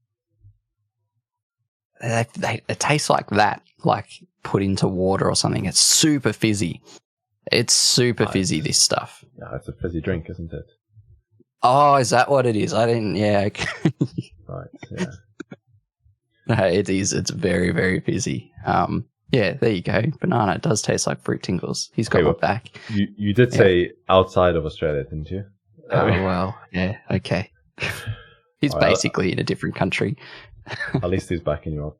They taste like that, like put into water or something. It's super fizzy. It's super fizzy, this stuff. Yeah, it's a fizzy drink, isn't it? Oh, is that what it is? I didn't... Yeah. Right, yeah. No, it is. It's very, very fizzy. Yeah, there you go. Banana. It does taste like fruit tingles. He's got my back. You did say outside of Australia, didn't you? Oh, well, yeah, okay. He's basically in a different country. At least he's backing you up,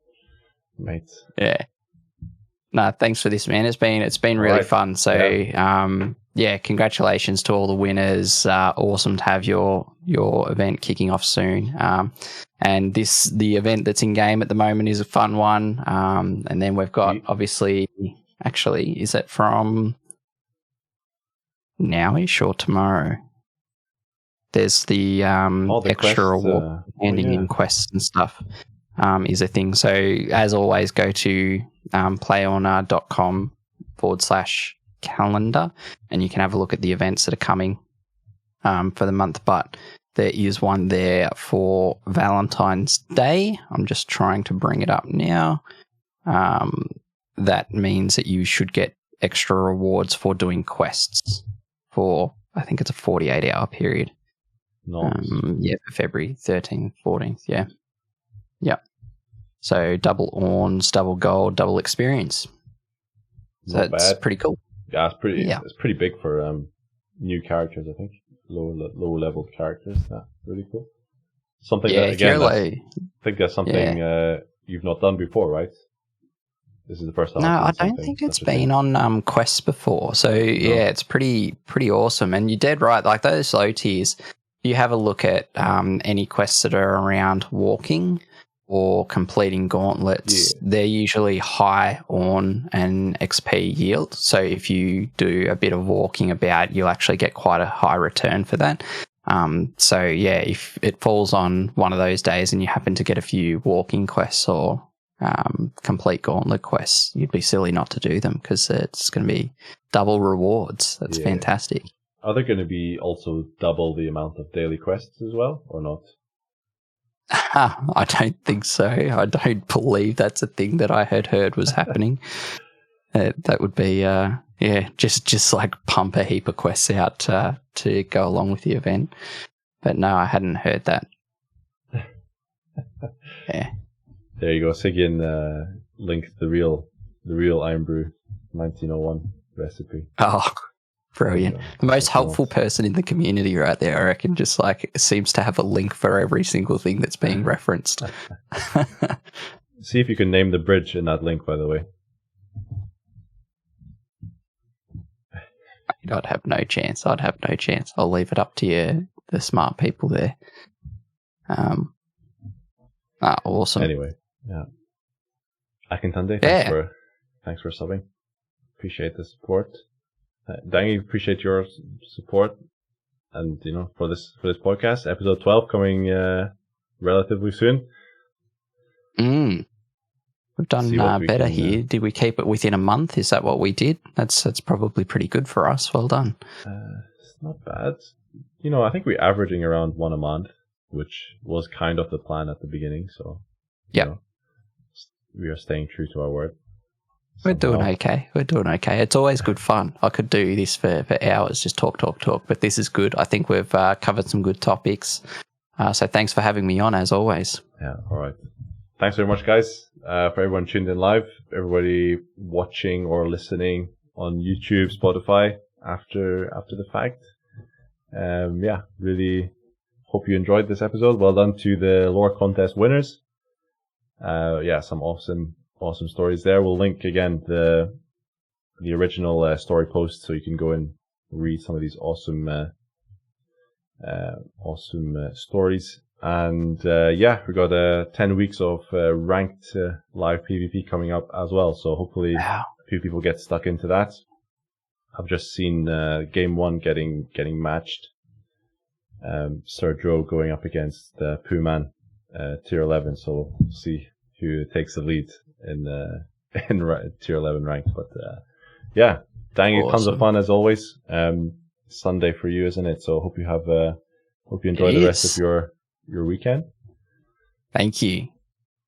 mate. Yeah. No, thanks for this, man. It's been really fun. So, congratulations to all the winners. Awesome to have your event kicking off soon. And the event that's in game at the moment is a fun one. And then we've got obviously, actually, is it from nowish or tomorrow? There's the extra reward handing in quests and stuff is a thing. So as always, go to playona.com/calendar and you can have a look at the events that are coming for the month. But there is one there for Valentine's Day. I'm just trying to bring it up now. That means that you should get extra rewards for doing quests for, I think it's a 48-hour period. Nice. For February 13th, 14th, yeah. So double orns, double gold, double experience. So that's pretty cool. Yeah, it's pretty big for new characters, I think. Low level characters. Yeah, really cool. Something that, again, I think that's something you've not done before, right? This is the first time. No, I don't think it's been on quests before. So it's pretty awesome. And you're dead right. Like those low tiers, you have a look at any quests that are around walking or completing gauntlets. They're usually high on an XP yield. So if you do a bit of walking about, you'll actually get quite a high return for that. If it falls on one of those days and you happen to get a few walking quests or complete gauntlet quests, you'd be silly not to do them because it's going to be double rewards. That's fantastic. Are there going to be also double the amount of daily quests as well, or not? I don't think so. I don't believe that's a thing that I had heard was happening. That would be, just like pump a heap of quests out to go along with the event. But no, I hadn't heard that. Yeah. There you go. Sigyn linked the real Iron Brew 1901 recipe. Oh, brilliant. The most helpful person in the community right there, I reckon, just like seems to have a link for every single thing that's being referenced. See if you can name the bridge in that link, by the way. I'd have no chance. I'll leave it up to you, the smart people there. Awesome. Anyway, yeah. Akintande, thanks for subbing. Appreciate the support. Dangy, appreciate your support, and for this podcast, episode 12 coming relatively soon. We've done better here. Did we keep it within a month? Is that what we did? That's probably pretty good for us. Well done. It's not bad. I think we're averaging around one a month, which was kind of the plan at the beginning. So yeah, we are staying true to our word. We're doing okay. It's always good fun. I could do this for hours, just talk, but this is good. I think we've covered some good topics. So thanks for having me on, as always. Yeah, all right. Thanks very much, guys, for everyone tuned in live, everybody watching or listening on YouTube, Spotify after the fact. Really hope you enjoyed this episode. Well done to the lore contest winners. Some awesome stories there. We'll link again the original story post, so you can go and read some of these awesome stories. And we got 10 weeks of ranked live PvP coming up as well. So hopefully a few people get stuck into that. I've just seen game 1 getting matched. Sandro going up against Puman, tier 11. So we'll see who takes the lead in tier 11 ranked. But dang it, tons of fun as always. Sunday for you, isn't it? So hope you enjoy the rest of your weekend. Thank you.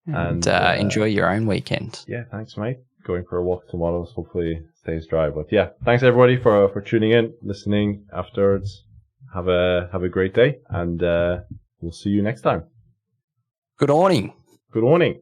And enjoy your own weekend. Yeah, thanks, mate. Going for a walk tomorrow, so hopefully it stays dry. But yeah, thanks everybody for tuning in, listening afterwards. Have a great day, and we'll see you next time. Good morning. Good morning.